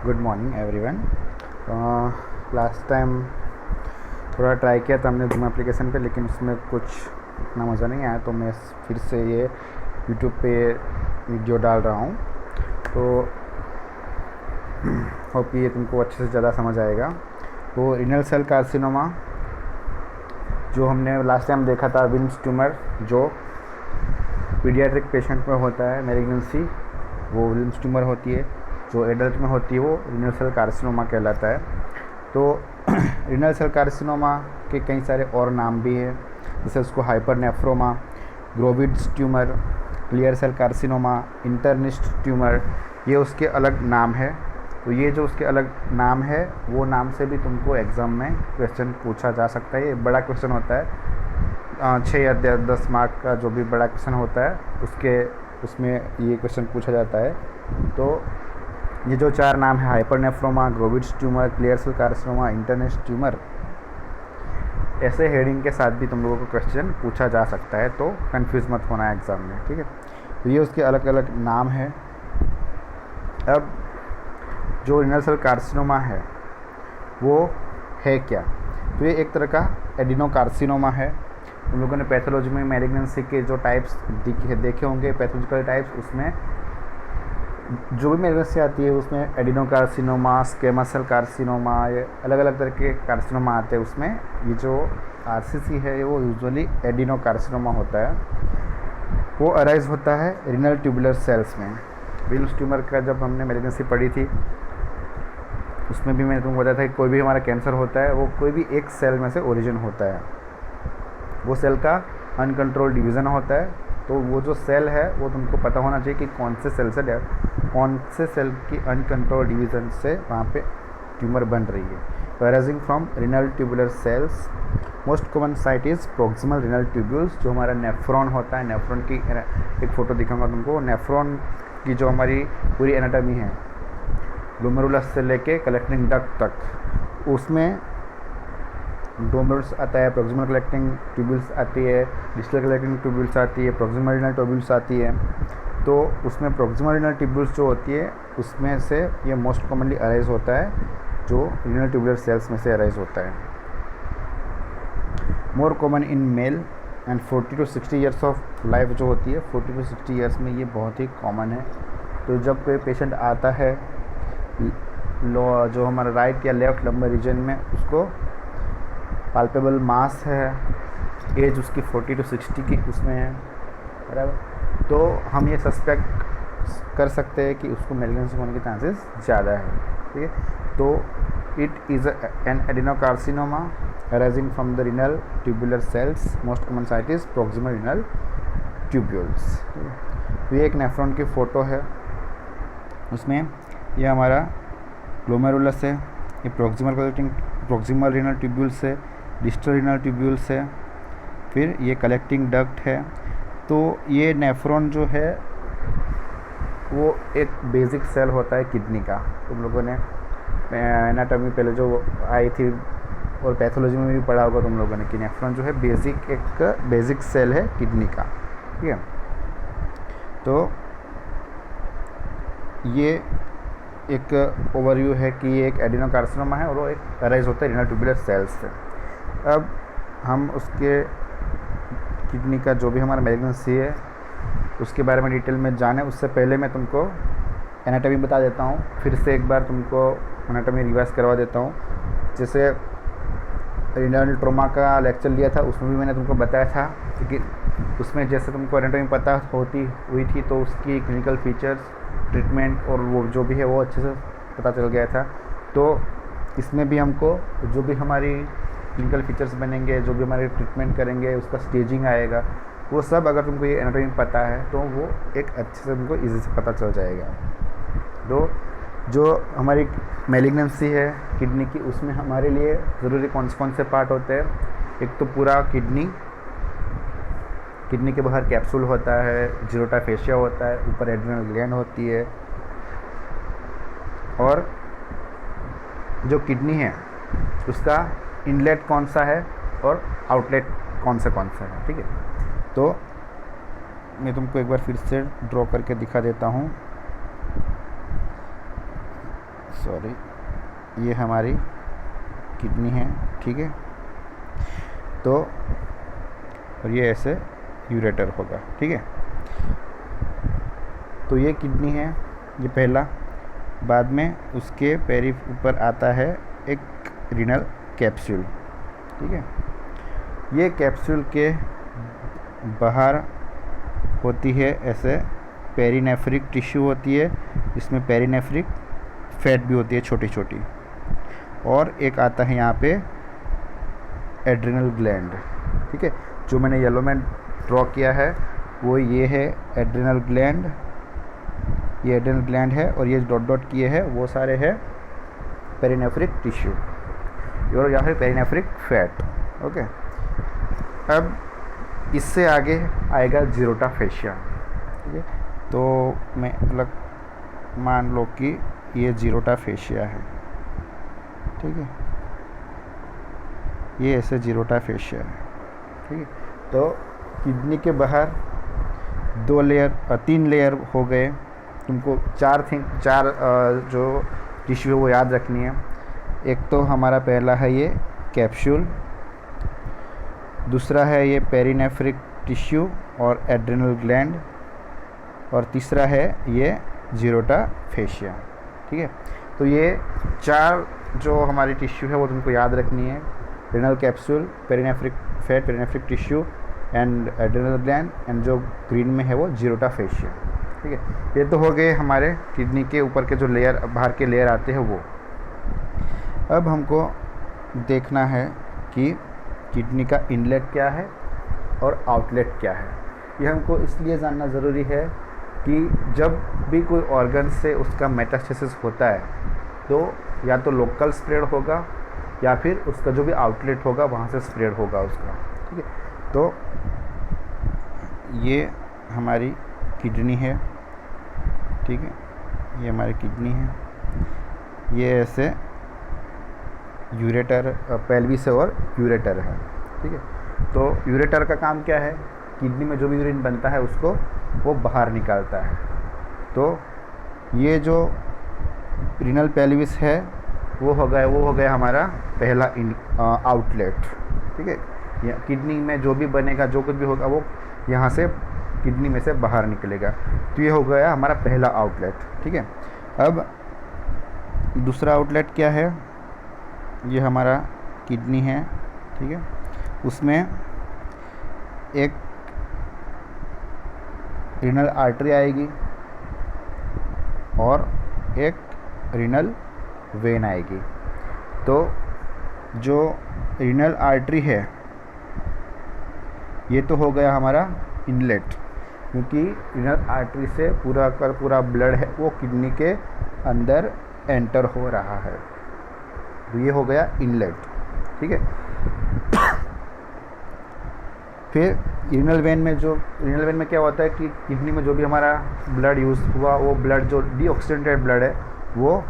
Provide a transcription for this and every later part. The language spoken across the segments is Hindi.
Good morning everyone. Last time थोड़ा ट्राई किया था हमने जूम एप्लीकेशन पे, लेकिन उसमें कुछ इतना मज़ा नहीं आया, तो मैं फिर से ये यूट्यूब पे वीडियो डाल रहा हूँ। तो होप ये तुमको अच्छे से ज़्यादा समझ आएगा। तो रीनल सेल कार्सिनोमा जो हमने लास्ट टाइम देखा था, विल्म्स ट्यूमर जो पीडियाट्रिक पेशेंट में होता है, मैलिग्नेंसी वो विल्म्स ट्यूमर होती है। जो एडल्ट में होती है वो रीनल सेल कार्सिनोमा कहलाता है। तो रीनल सेल कार्सिनोमा के कई सारे और नाम भी हैं, जैसे उसको hypernephroma, Grawitz tumour, clear cell carcinoma, internist tumour, ये उसके अलग नाम है। तो ये जो उसके अलग नाम है वो नाम से भी तुमको एग्ज़ाम में क्वेश्चन पूछा जा सकता है। ये बड़ा क्वेश्चन होता है, 6 या 10 मार्क का जो भी बड़ा क्वेश्चन होता है उसमें ये क्वेश्चन पूछा जाता है। तो ये जो 4 नाम है, hypernephroma, Grawitz tumour, clear cell carcinoma, internist tumour, ऐसे हेडिंग के साथ भी तुम लोगों को क्वेश्चन पूछा जा सकता है, तो कंफ्यूज मत होना है एग्ज़ाम में, ठीक है। तो ये उसके अलग अलग नाम है। अब जो रीनल सेल कार्सिनोमा है वो है क्या? तो ये एक तरह का एडिनोकार्सिनोमा है। तुम लोगों ने पैथोलॉजी में मैलिग्नेंसी के जो टाइप्स देखे होंगे, पैथोलॉजिकल टाइप्स, उसमें जो भी मैलिग्नेंसी आती है उसमें एडिनोकार्सिनोमा, स्क्वेमस सेल कार्सिनोमा, ये अलग अलग तरह के कार्सिनोमा आते हैं। उसमें ये जो आरसीसी है वो यूजुअली एडिनोकार्सिनोमा होता है। वो अराइज होता है रीनल ट्यूबुलर सेल्स में। विल्म्स ट्यूमर का जब हमने मैलिग्नेंसी पढ़ी थी उसमें भी मैंने तुमको बताया था कि कोई भी हमारा कैंसर होता है वो कोई भी एक सेल में से ओरिजिन होता है। वो सेल का अनकंट्रोल्ड डिवीज़न होता है। तो वो जो सेल है वो तुमको पता होना चाहिए कि कौन से सेल की अनकंट्रोल्ड डिवीज़न से वहाँ पे ट्यूमर बन रही है। तो arising from renal tubular cells, most common site is proximal renal tubules. जो हमारा नेफ्रॉन होता है, नेफ्रॉन की एक फ़ोटो दिखाऊंगा तुमको। नेफ्रॉन की जो हमारी पूरी एनाटॉमी है, ग्लोमेरुलस से लेके कलेक्टिंग डक्ट तक, उसमें ग्लोमेरुलस आता है, प्रोक्सिमल कलेक्टिंग ट्यूब्यूल्स आती है, डिस्टल कलेक्टिंग ट्यूब्यूल्स आती है, प्रोक्सिमल रीनल ट्यूब्यूल्स आती है। तो उसमें प्रोक्सिमल रीनल ट्यूब्यूल्स जो होती है उसमें से ये मोस्ट कॉमनली अराइज होता है, जो रीनल ट्यूबुलर सेल्स में से अराइज होता है। More common in male and 40 to 60 years of life जो होती है, 40 to 60 ईयर्स में ये बहुत ही कॉमन है। तो जब कोई पेशेंट आता है जो हमारा राइट या लेफ्ट लंबर रीजन में, उसको पाल्पेबल मास है, एज उसकी 40 to 60 की उसमें है, बराबर, तो हम ये सस्पेक्ट कर सकते हैं कि उसको मैलिग्नेंसी होने के चांसेस ज़्यादा है, ठीक है। तो it is an adenocarcinoma arising from the renal tubular cells, most common site is proximal renal tubules. तो ये एक नेफ्रॉन की फ़ोटो है। उसमें ये हमारा ग्लोमेरुलस है, ये प्रोक्सिमल रीनल ट्यूब्यूल्स है, डिस्टल रीनल ट्यूब्यूल्स है, फिर ये कलेक्टिंग डक्ट है। तो ये नेफ्रॉन जो है वो एक बेसिक सेल होता है किडनी का। तुम लोगों ने एनाटॉमी पहले जो आई थी और पैथोलॉजी में भी पढ़ा होगा तुम लोगों ने कि नेफ्रॉन जो है एक बेसिक सेल है किडनी का, ठीक है। तो ये एक ओवरव्यू है कि ये एक एडिनोकार्सिनोमा है और वो एक अराइज होता है रीनल ट्यूबुलर सेल्स से। अब हम उसके किडनी का जो भी हमारा मैलिग्नेंसी है उसके बारे में डिटेल में जाने उससे पहले मैं तुमको एनाटॉमी बता देता हूँ। फिर से एक बार तुमको एनाटॉमी रिवाइज करवा देता हूँ। जैसे रीनल ट्रोमा का लेक्चर लिया था उसमें भी मैंने तुमको बताया था कि उसमें जैसे तुमको एनाटॉमी पता हुई थी तो उसकी क्लिनिकल फीचर्स, ट्रीटमेंट और वो जो भी है वो अच्छे से पता चल गया था। तो इसमें भी हमको जो भी हमारी क्लिनिकल फीचर्स बनेंगे, जो भी हमारे ट्रीटमेंट करेंगे, उसका स्टेजिंग आएगा, वो सब अगर तुमको ये एनाटॉमी पता है तो वो एक अच्छे से तुमको ईजी से पता चल जाएगा। तो जो हमारी मैलिग्नेंसी है किडनी की, उसमें हमारे लिए ज़रूरी कौन से पार्ट होते हैं? एक तो पूरा किडनी के बाहर कैप्सूल होता है, जीरोटा फेशिया होता है, ऊपर एड्रिनल ग्लैंड होती है, और जो किडनी है उसका इनलेट कौन सा है और आउटलेट कौन सा है, ठीक है। तो मैं तुमको एक बार फिर से ड्रॉ करके दिखा देता हूँ। सॉरी, ये हमारी किडनी है, ठीक है। तो और ये ऐसे यूरेटर होगा, ठीक है। तो ये किडनी है, ये पहला। बाद में उसके पैरी ऊपर आता है एक रीनल कैप्सूल, ठीक है। ये कैप्सूल के बाहर होती है ऐसे पेरिनेफ्रिक टिश्यू होती है, जिसमें पेरिनेफ्रिक फैट भी होती है छोटी छोटी। और एक आता है यहाँ पे एड्रिनल ग्लैंड, ठीक है। जो मैंने येलो में ड्रॉ किया है वो ये है एड्रिनल ग्लैंड, ये एड्रिनल ग्लैंड है। और ये डॉट डॉट किए हैं वो सारे हैं पेरिनेफ्रिक टिश्यू और या फिर पेरिनेफ्रिक फैट, ओके। अब इससे आगे आएगा जीरोटा फेशिया, ठीक है। तो मैं मान लो कि ये जीरोटा फेशिया है, ठीक है। ये ऐसे जीरोटा फेशिया है, ठीक है। तो किडनी के बाहर 3 लेयर हो गए। तुमको चार जो टिश्यू है वो याद रखनी है। एक तो हमारा पहला है ये कैप्सूल, दूसरा है ये पेरिनेफ्रिक टिश्यू और एड्रिनल ग्लैंड, और तीसरा है ये जीरोटा फेशिया, ठीक है। तो ये 4 जो हमारी टिश्यू है वो तुमको याद रखनी है। Renal capsule, perinephric fat, perinephric tissue and adrenal gland, and जो ग्रीन में है वो जीरोटा फेशिया, ठीक है। ये तो हो गए हमारे किडनी के ऊपर के जो लेयर, बाहर के लेयर आते हैं वो। अब हमको देखना है कि किडनी का इनलेट क्या है और आउटलेट क्या है। ये हमको इसलिए जानना ज़रूरी है कि जब भी कोई ऑर्गन से उसका मेटास्टेसिस होता है तो या तो लोकल स्प्रेड होगा या फिर उसका जो भी आउटलेट होगा वहाँ से स्प्रेड होगा उसका, ठीक है। तो ये हमारी किडनी है, ठीक है। ये हमारी किडनी है, ये ऐसे यूरेटर, पेल्विस और यूरेटर है, ठीक है। तो यूरेटर का काम क्या है? किडनी में जो भी यूरिन बनता है उसको वो बाहर निकालता है। तो ये जो रीनल पेल्विस है वो हो गया हमारा पहला आउटलेट, ठीक है। किडनी में जो भी बनेगा, जो कुछ भी होगा वो यहाँ से किडनी में से बाहर निकलेगा। तो ये हो गया हमारा पहला आउटलेट, ठीक है। अब दूसरा आउटलेट क्या है? ये हमारा किडनी है, ठीक है। उसमें एक रीनल आर्टरी आएगी और एक रीनल वेन आएगी। तो जो रीनल आर्टरी है ये तो हो गया हमारा इनलेट, क्योंकि रीनल आर्टरी से पूरा ब्लड है वो किडनी के अंदर एंटर हो रहा है। तो ये हो गया इनलेट, ठीक है। फिर रीनल वेन में क्या होता है कि किडनी में जो भी हमारा ब्लड यूज़ हुआ वो ब्लड जो डीऑक्सीडेंटेड ब्लड है वो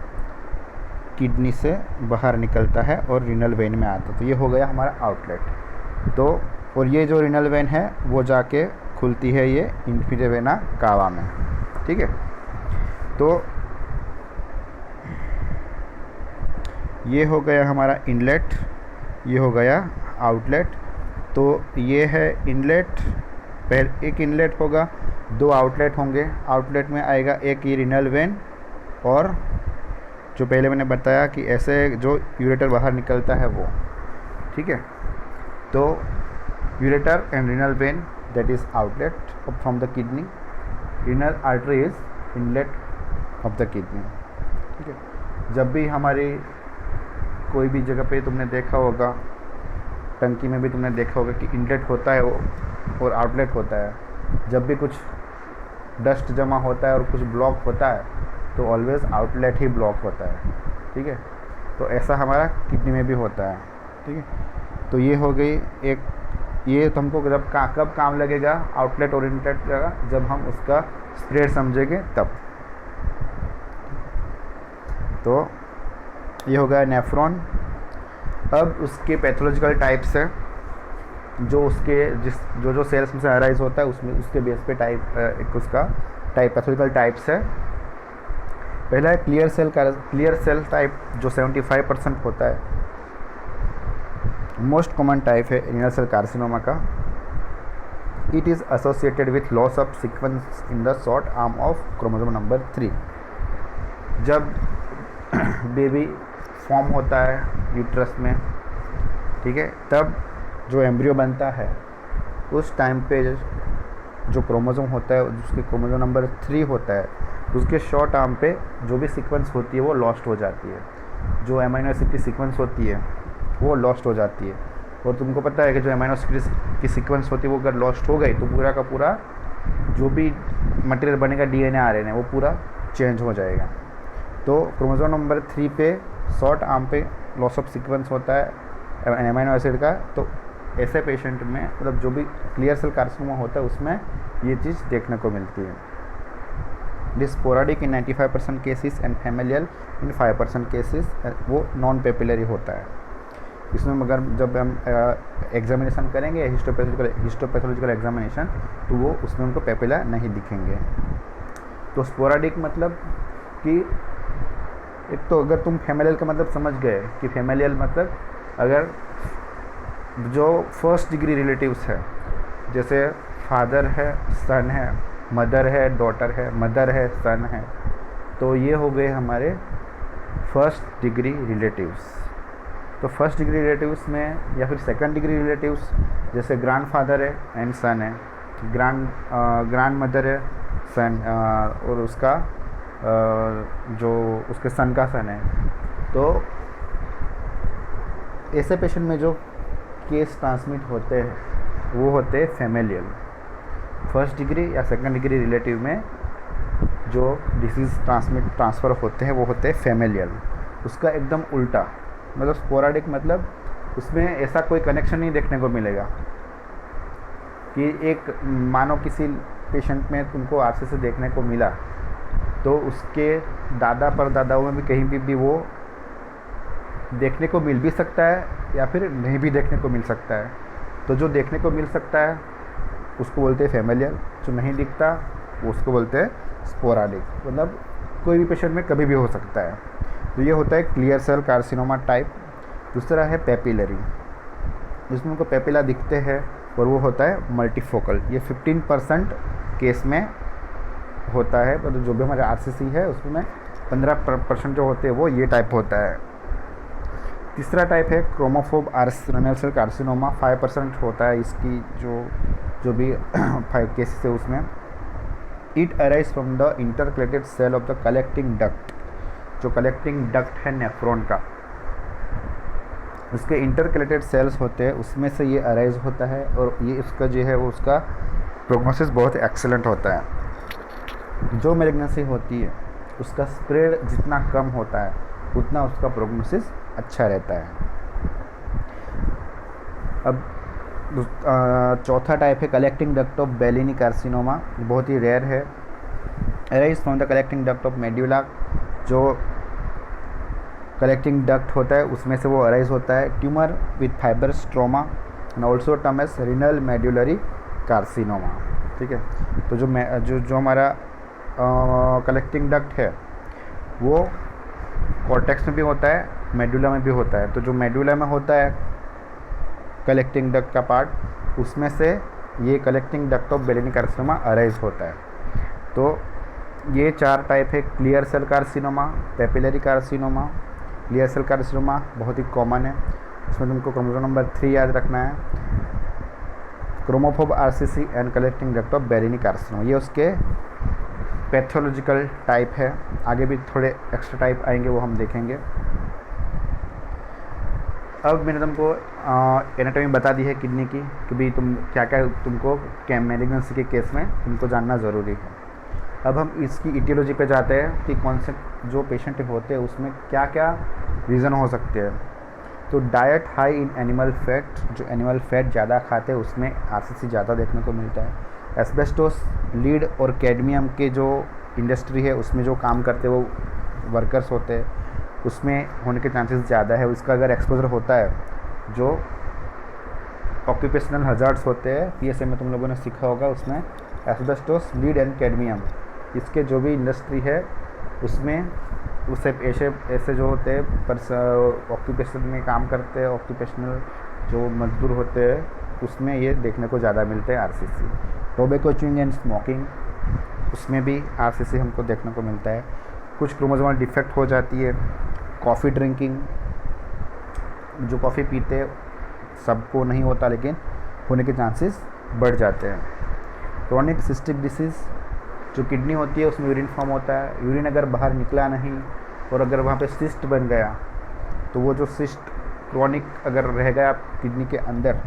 किडनी से बाहर निकलता है और रीनल वेन में आता है। तो ये हो गया हमारा आउटलेट। तो और ये जो रीनल वेन है वो जाके खुलती है ये इंफीरियर वेना कावा में, ठीक है। तो ये हो गया हमारा इनलेट, ये हो गया आउटलेट। तो ये है इनलेट, पहले एक इनलेट होगा, 2 आउटलेट होंगे। आउटलेट में आएगा एक ये रीनल वेन और जो पहले मैंने बताया कि ऐसे जो यूरेटर बाहर निकलता है वो, ठीक है। तो ureter and renal vein that is outlet from the kidney, renal artery is inlet of the kidney, ठीक है। जब भी हमारी कोई भी जगह पे तुमने देखा होगा, टंकी में भी तुमने देखा होगा कि इनलेट होता है वो और आउटलेट होता है। जब भी कुछ डस्ट जमा होता है और कुछ ब्लॉक होता है तो ऑलवेज़ आउटलेट ही ब्लॉक होता है, ठीक है। तो ऐसा हमारा किडनी में भी होता है, ठीक है। तो ये हो गई एक, ये तो हमको कब काम लगेगा आउटलेट और इनलेट का, जब हम उसका स्प्रेड समझेंगे तब। तो ये हो गया नेफ्रॉन। अब उसके पैथोलॉजिकल टाइप्स है, जो उसके जो सेल्स में से अराइज होता है उसमें उसके बेस पे टाइप एक उसका टाइप पैथोलॉजिकल टाइप्स है। पहला है क्लियर सेल टाइप, जो 75% होता है, मोस्ट कॉमन टाइप है रीनल सेल कार्सिनोमा का। It is associated with loss of sequence in the short arm of chromosome number 3। जब बेबी फॉर्म होता है यूट्रस में, ठीक है, तब जो एम्ब्रियो बनता है उस टाइम पे जो क्रोमोसोम होता है, उसके क्रोमोसोम नंबर 3 होता है, उसके शॉर्ट आर्म पे जो भी सीक्वेंस होती है वो लॉस्ट हो जाती है। जो अमीनो एसिड की सीक्वेंस होती है वो लॉस्ट हो जाती है। और तुमको पता है कि जो अमीनो एसिड की सीक्वेंस होती है वो अगर लॉस्ट हो गई तो पूरा का पूरा जो भी मटेरियल बनेगा डीएनए आरएनए वो पूरा चेंज हो जाएगा। तो क्रोमोसोम नंबर 3 पे शॉर्ट आर्म पे लॉस ऑफ सीक्वेंस होता है अमीनो एसिड का, तो ऐसे पेशेंट में मतलब जो भी क्लियर सेल कार्सिनोमा होता है उसमें ये चीज़ देखने को मिलती है। This sporadic in 95% cases and familial in 5% cases, वो नॉन पेपिलरी होता है। इसमें मगर जब हम एग्जामिनेशन करेंगे हिस्टोपैथोलॉजिकल एग्जामिनेशन, तो वो उसमें उनको पेपिला नहीं दिखेंगे। तो स्पोराडिक मतलब कि एक तो अगर तुम फैमिलियल का मतलब समझ गए कि फैमिलियल मतलब अगर जो फर्स्ट डिग्री रिलेटिव्स है, जैसे फादर है, सन है, मदर है, डॉटर है, मदर है, सन है, तो ये हो गए हमारे फर्स्ट डिग्री रिलेटिव्स। तो फर्स्ट डिग्री रिलेटिव्स में या फिर सेकंड डिग्री रिलेटिव्स जैसे ग्रैंडफादर है एंड सन है, ग्रैंड मदर है, सन और उसका जो उसके सन का सन है। तो ऐसे पेशेंट में जो केस ट्रांसमिट होते हैं वो होते हैं फैमिलियल। फर्स्ट डिग्री या सेकंड डिग्री रिलेटिव में जो डिसीज़ ट्रांसफ़र होते हैं वो होते हैं फैमिलियल। उसका एकदम उल्टा मतलब स्पोराडिक मतलब उसमें ऐसा कोई कनेक्शन नहीं देखने को मिलेगा कि एक मानो किसी पेशेंट में तुमको आरसी से देखने को मिला तो उसके दादा परदादाओं में भी कहीं भी वो देखने को मिल भी सकता है या फिर नहीं भी देखने को मिल सकता है। तो जो देखने को मिल सकता है उसको बोलते हैं फैमिलियल, जो नहीं दिखता वो उसको बोलते हैं स्पोराडिक, मतलब कोई भी पेशेंट में कभी भी हो सकता है। तो ये होता है क्लियर सेल कार्सिनोमा टाइप। दूसरा है पेपिलरी, जिसमें उनको पेपिला दिखते हैं और वो होता है मल्टीफोकल। ये 15% केस में होता है, मतलब जो भी हमारे आरसीसी है उसमें 15% जो होते हैं वो ये टाइप होता है। तीसरा टाइप है क्रोमोफोब रीनल सेल कार्सिनोमा, 5% होता है इसकी जो भी 5 केसेस है उसमें। It arise from the intercalated cell of the collecting duct. जो कलेक्टिंग डक्ट है नेफ्रॉन का, उसके इंटरकलेटेड सेल्स होते हैं, उसमें से ये अराइज होता है और ये उसका जो है वो उसका प्रोग्नोसिस बहुत एक्सेलेंट होता है। जो मैलिग्नेंसी होती है उसका स्प्रेड जितना कम होता है उतना उसका प्रोग्नोसिस अच्छा रहता है। अब चौथा टाइप है collecting duct of Bellini carcinoma, बहुत ही रेयर है। Arise from the collecting duct of medulla, जो कलेक्टिंग डक्ट होता है उसमें से वो अराइज होता है। Tumour with fibre stroma and also term as renal medullary carcinoma, ठीक है। तो जो हमारा कलेक्टिंग डक्ट है वो कॉर्टेक्स में भी होता है, मेडुला में भी होता है। तो जो मेडुला में होता है कलेक्टिंग डक्ट का पार्ट, उसमें से ये collecting duct of Bellini carcinoma arise होता है। तो ये 4 टाइप है, clear cell carcinoma, papillary carcinoma. Clear cell carcinoma बहुत ही कॉमन है, इसमें तुमको क्रोमोसोम नंबर 3 याद रखना है। Chromophobe RCC and collecting duct of Bellini carcinoma, ये उसके पैथोलॉजिकल टाइप है। आगे भी थोड़े एक्स्ट्रा टाइप आएंगे वो हम देखेंगे। अब मैंने तुमको एनाटॉमी बता दी है किडनी की कि भाई तुम क्या क्या तुमको मैलिग्नेंसी के केस में तुमको जानना ज़रूरी है। अब हम इसकी इटियोलॉजी पे जाते हैं कि कौन से जो पेशेंट होते हैं उसमें क्या क्या रीज़न हो सकते हैं। तो diet high in animal fat, जो एनिमल फैट ज़्यादा खाते हैं उसमें आरसीसी ज़्यादा देखने को मिलता है। एस्बेस्टोस, लीड और कैडमियम के जो इंडस्ट्री है उसमें जो काम करते हैं वो वर्कर्स होते हैं, उसमें होने के चांसेस ज़्यादा है। उसका अगर एक्सपोजर होता है, जो ऑक्यूपेशनल हजार्ड्स होते हैं पीएसए में तुम लोगों ने सीखा होगा, उसमें एस्बेस्टोस, लीड एंड कैडमियम, इसके जो भी इंडस्ट्री है उसमें उससे ऐसे ऐसे जो होते हैं पर ऑक्यूपेशन में काम करते हैं, ऑक्यूपेशनल जो मजदूर होते हैं, उसमें ये देखने को ज़्यादा मिलते हैं RCC. Tobacco chewing and smoking, उसमें भी आरसीसी हमको देखने को मिलता है। कुछ क्रोमोसोमल डिफेक्ट हो जाती है। कॉफ़ी ड्रिंकिंग, जो कॉफ़ी पीते सबको नहीं होता लेकिन होने के चांसेस बढ़ जाते हैं। क्रोनिक सिस्टिक डिसीज़, जो किडनी होती है उसमें यूरिन फॉर्म होता है, यूरिन अगर बाहर निकला नहीं और अगर वहाँ पे सिस्ट बन गया तो वो जो सिस्ट क्रोनिक अगर रह गया किडनी के अंदर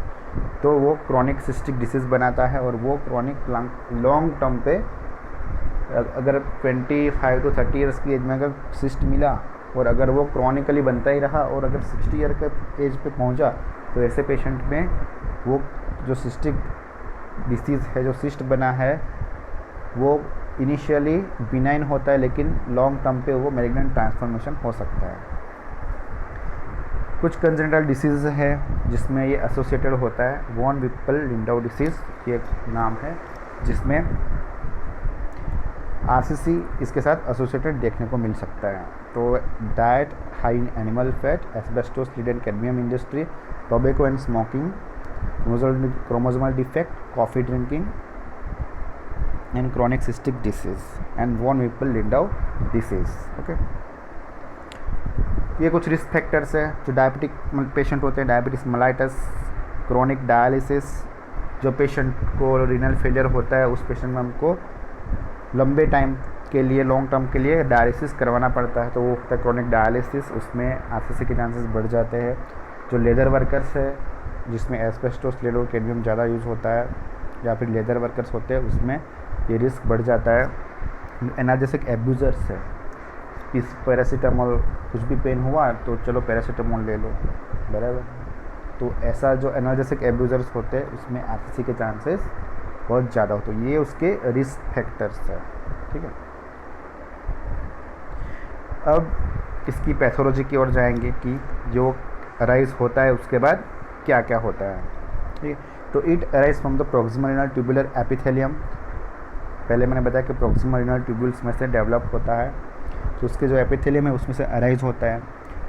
तो वो क्रोनिक सिस्टिक डिसीज़ बनाता है। और वो क्रोनिक लॉन्ग टर्म पे अगर 25 to 30 ईयर्स की एज में अगर सिस्ट मिला और अगर वो क्रॉनिकली बनता ही रहा और अगर 60 ईयर के एज पे पहुंचा तो ऐसे पेशेंट में वो जो सिस्टिक डिसीज़ है, जो सिस्ट बना है, वो इनिशियली बिनाइन होता है लेकिन लॉन्ग टर्म पे वो मैलिग्नेंट ट्रांसफॉर्मेशन हो सकता है। कुछ कंजेनिटल डिसीज़ है जिसमें ये एसोसिएटेड होता है। वॉन विप्पल लिंडाउ डिसीज़ ये नाम है, जिसमें आरसीसी इसके साथ एसोसिएटेड देखने को मिल सकता है। तो diet high in animal fat, asbestos, lead and cadmium industry, tobacco and smoking, chromosomal defect, coffee drinking and chronic cystic disease and von Hippel Lindau disease. Okay, ये कुछ रिस्क फैक्टर्स है जो डायबिटिक पेशेंट होते हैं। डायबिटीज़ मेलाइटस, क्रोनिक डायलिसिस, जो पेशेंट को रीनल फेलियर होता है उस पेशेंट में हमको लंबे टाइम के लिए, लॉन्ग टर्म के लिए डायलिसिस करवाना पड़ता है, तो वो होता है क्रोनिक डायलिसिस, उसमें आरसीसी के चांसेस बढ़ जाते हैं। जो लेदर वर्कर्स है जिसमें एस्बेस्टोस, लेड और कैडमियम ज़्यादा यूज़ होता है, या फिर लेदर वर्कर्स होते हैं उसमें ये रिस्क बढ़ जाता है। एनाल्जेसिक एब्यूज़र्स है, इस पैरासीटामोल कुछ भी पेन हुआ तो चलो पैरासीटामोल ले लो, बराबर। तो ऐसा जो एनाल्जेसिक एब्यूज़र्स होते हैं उसमें आरसीसी के चांसेस बहुत ज़्यादा होते हैं। ये उसके रिस्क फैक्टर्स है, ठीक है। अब इसकी पैथोलॉजी की ओर जाएंगे कि जो अराइज होता है उसके बाद क्या क्या होता है, ठीक है। तो it arise from the proximal renal tubular epithelium. पहले मैंने बताया कि प्रॉक्सिमल रीनल ट्यूब्यूल्स में से डेवलप होता है, तो उसके जो एपिथेलियम है उसमें से अराइज होता है।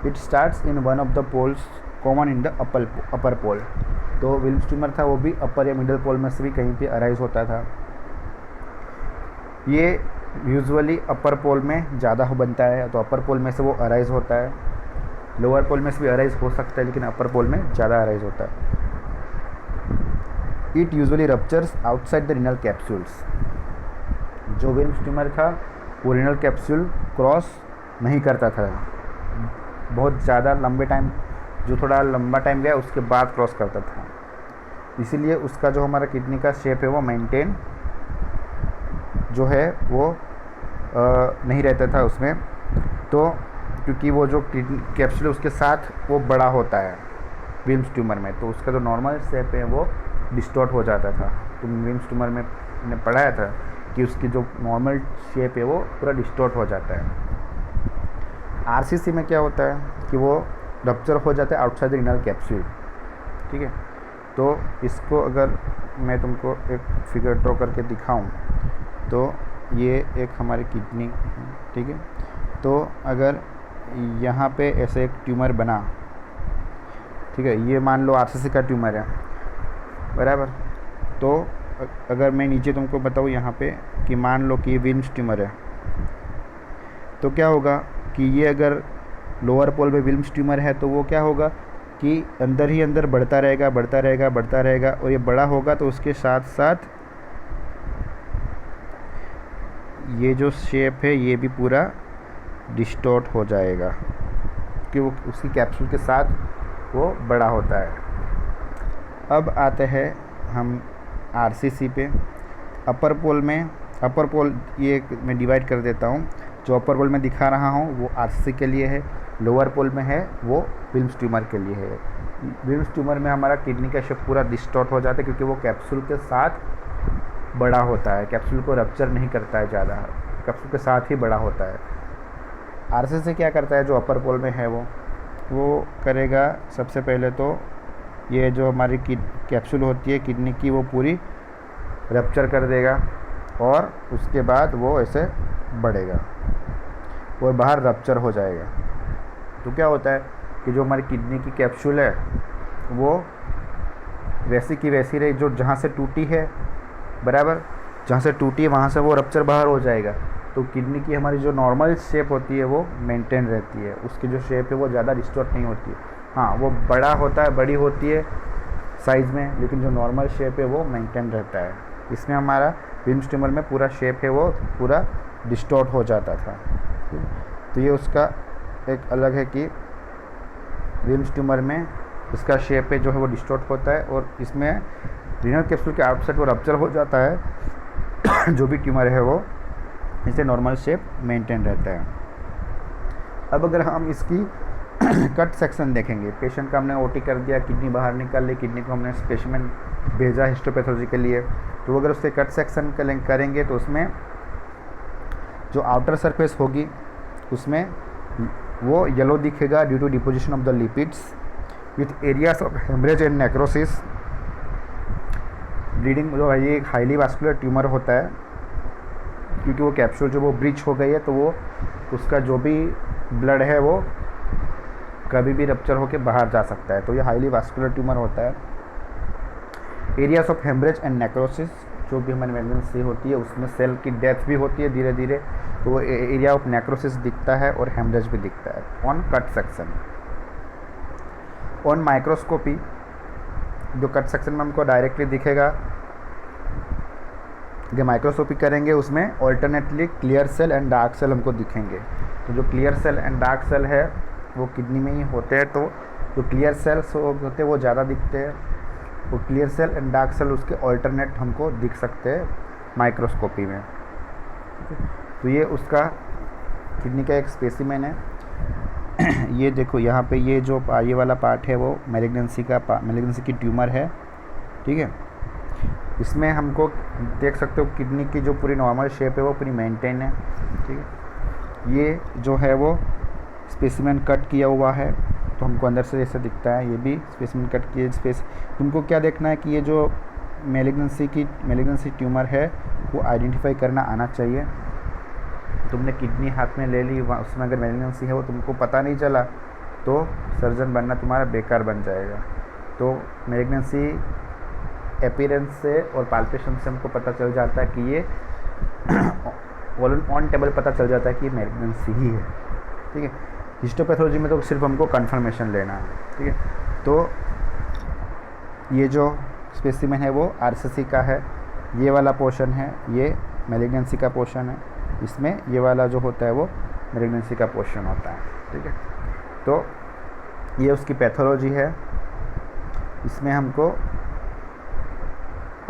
It starts in one of the poles common in the upper pole. तो विल्म्स ट्यूमर था वो भी अपर या मिडल पोल में से भी कहीं पे अराइज होता था। ये यूजुअली अपर पोल में ज़्यादा बनता है, तो अपर पोल में से वो अराइज होता है। लोअर पोल में से भी अराइज हो सकता है लेकिन अपर पोल में ज़्यादा अराइज होता है। It usually ruptures outside the renal capsules. जो विल्म्स ट्यूमर था वो रीनल कैप्सूल क्रॉस नहीं करता था, बहुत ज़्यादा लंबे टाइम, जो थोड़ा लंबा टाइम गया उसके बाद क्रॉस करता था। इसीलिए उसका जो हमारा किडनी का शेप है वो मेंटेन जो है वो नहीं रहता था उसमें, तो क्योंकि वो जो किडनी कैप्सूल है उसके साथ वो बड़ा होता है विल्म्स ट्यूमर में, तो उसका जो नॉर्मल शेप है वो डिस्टॉर्ट हो जाता था। तो विल्म्स ट्यूमर में मैंने पढ़ाया था कि उसकी जो नॉर्मल शेप है वो पूरा डिस्टॉर्ट हो जाता है। आरसीसी में क्या होता है कि वो रप्चर हो जाता है आउटसाइड द रीनल कैप्सूल, ठीक है। तो इसको अगर मैं तुमको एक फिगर ड्रॉ करके दिखाऊं तो ये एक हमारी किडनी, ठीक है। तो अगर यहाँ पे ऐसे एक ट्यूमर बना, ठीक है, ये मान लो आरसीसी का ट्यूमर है, बराबर। तो अगर मैं नीचे तुमको बताऊँ यहाँ पे कि मान लो कि ये विल्म्स ट्यूमर है, तो क्या होगा कि ये अगर लोअर पोल में विल्म्स ट्यूमर है तो वो क्या होगा कि अंदर ही अंदर बढ़ता रहेगा, बढ़ता रहेगा, बढ़ता रहेगा, और ये बड़ा होगा तो उसके साथ साथ ये जो शेप है ये भी पूरा डिस्टॉर्ट हो जाएगा कि वो उसकी कैप्सूल के साथ वो बड़ा होता है। अब आते हैं हम आरसीसी पे। अपर पोल में, अपर पोल ये मैं डिवाइड कर देता हूँ, जो अपर पोल में दिखा रहा हूँ वो आरसीसी के लिए है, लोअर पोल में है वो विल्म्स ट्यूमर के लिए है। विल्म्स ट्यूमर में हमारा किडनी का शेप पूरा डिस्टॉर्ट हो जाता है क्योंकि वो कैप्सूल के साथ बड़ा होता है, कैप्सूल को रप्चर नहीं करता है ज़्यादा, कैप्सूल के साथ ही बड़ा होता है। आरसीसी क्या करता है, जो अपर पोल में है वो करेगा सबसे पहले तो ये जो हमारी कैप्सूल होती है किडनी की वो पूरी रप्चर कर देगा और उसके बाद वो ऐसे बढ़ेगा। और बाहर रप्चर हो जाएगा। तो क्या होता है कि जो हमारी किडनी की कैप्सूल है वो वैसी की वैसी रही, जो जहाँ से टूटी है, बराबर जहाँ से टूटी है वहाँ से वो रप्चर बाहर हो जाएगा। तो किडनी की हमारी जो नॉर्मल शेप होती है वो मेंटेन रहती है, उसकी जो शेप है वो ज़्यादा डिस्टॉर्ट नहीं होती है। हाँ, वो बड़ा होता है, बड़ी होती है साइज़ में, लेकिन जो नॉर्मल शेप है वो मेंटेन रहता है। इसमें हमारा विम्स ट्यूमर में पूरा शेप है वो पूरा डिस्टॉर्ट हो जाता था। तो ये उसका एक अलग है कि विम्स ट्यूमर में इसका शेप है जो है वो डिस्टॉर्ट होता है, और इसमें रीनल कैप्सूल के आउटसाइड वो रप्चर हो जाता है जो भी ट्यूमर है वो, इससे नॉर्मल शेप मेंटेन रहता है। अब अगर हम इसकी कट सेक्शन देखेंगे, पेशेंट का हमने ओटी कर दिया, किडनी बाहर निकाल ली, किडनी को हमने स्पेसिमेन भेजा हिस्टोपैथोलॉजी के लिए, तो अगर उससे कट सेक्शन करेंगे तो उसमें जो आउटर सरफेस होगी उसमें वो येलो दिखेगा due to deposition of the lipids with areas of haemorrhage and necrosis. Bleeding जो है ये एक हाईली वास्कुलर ट्यूमर होता है, क्योंकि वो कैप्सूल जो वो ब्रीच हो गई है, तो वो उसका जो भी ब्लड है वो कभी भी रप्चर होकर बाहर जा सकता है। तो ये हाईली वास्कुलर ट्यूमर होता है। Areas of haemorrhage and necrosis, जो भी हमारी मेलिग्नेंसी होती है उसमें सेल की डेथ भी होती है धीरे धीरे, तो वो एरिया ऑफ नेक्रोसिस दिखता है और हेमरेज भी दिखता है on cut section. On microscopy जो कट सेक्शन में हमको डायरेक्टली दिखेगा, जो माइक्रोस्कोपी करेंगे उसमें alternately clear cell and dark cell हमको दिखेंगे। तो जो clear cell and dark cell है वो किडनी में ही होते हैं, तो जो क्लियर सेल्स होते हैं वो ज़्यादा दिखते हैं, वो clear cell and dark cell उसके ऑल्टरनेट हमको दिख सकते हैं माइक्रोस्कोपी में। तो ये उसका किडनी का एक स्पेसिमेन है। ये देखो यहाँ पे ये जो ये वाला पार्ट है वो मेलिग्नेंसी की ट्यूमर है, ठीक है। इसमें हमको देख सकते हो किडनी की जो पूरी नॉर्मल शेप है वो पूरी मेंटेन है, ठीक है। ये जो है वो स्पेसिमेन कट किया हुआ है, तो हमको अंदर से जैसे दिखता है, ये भी स्पेसिमेन कट किए स्पेस। तुमको क्या देखना है कि ये जो मेलिग्नेंसी ट्यूमर है वो आइडेंटिफाई करना आना चाहिए। तुमने किडनी हाथ में ले ली, उसमें अगर मेलिग्नेंसी है वो तुमको पता नहीं चला तो सर्जन बनना तुम्हारा बेकार बन जाएगा। तो मेलिग्नेंसी अपीयरेंस से और पाल्पेशन से हमको पता चल जाता है कि ये ऑन टेबल पता चल जाता है कि मेलिग्नेंसी ही है, ठीक है। हिस्टोपैथोलॉजी में तो सिर्फ हमको कंफर्मेशन लेना है, ठीक है। तो ये जो स्पेसिमेन है वो आरसीसी का है, ये वाला पोर्शन है ये मेलिग्नेंसी का पोर्शन है, इसमें ये वाला जो होता है वो मेलिग्नेंसी का पोर्शन होता है, ठीक है। तो ये उसकी पैथोलॉजी है। इसमें हमको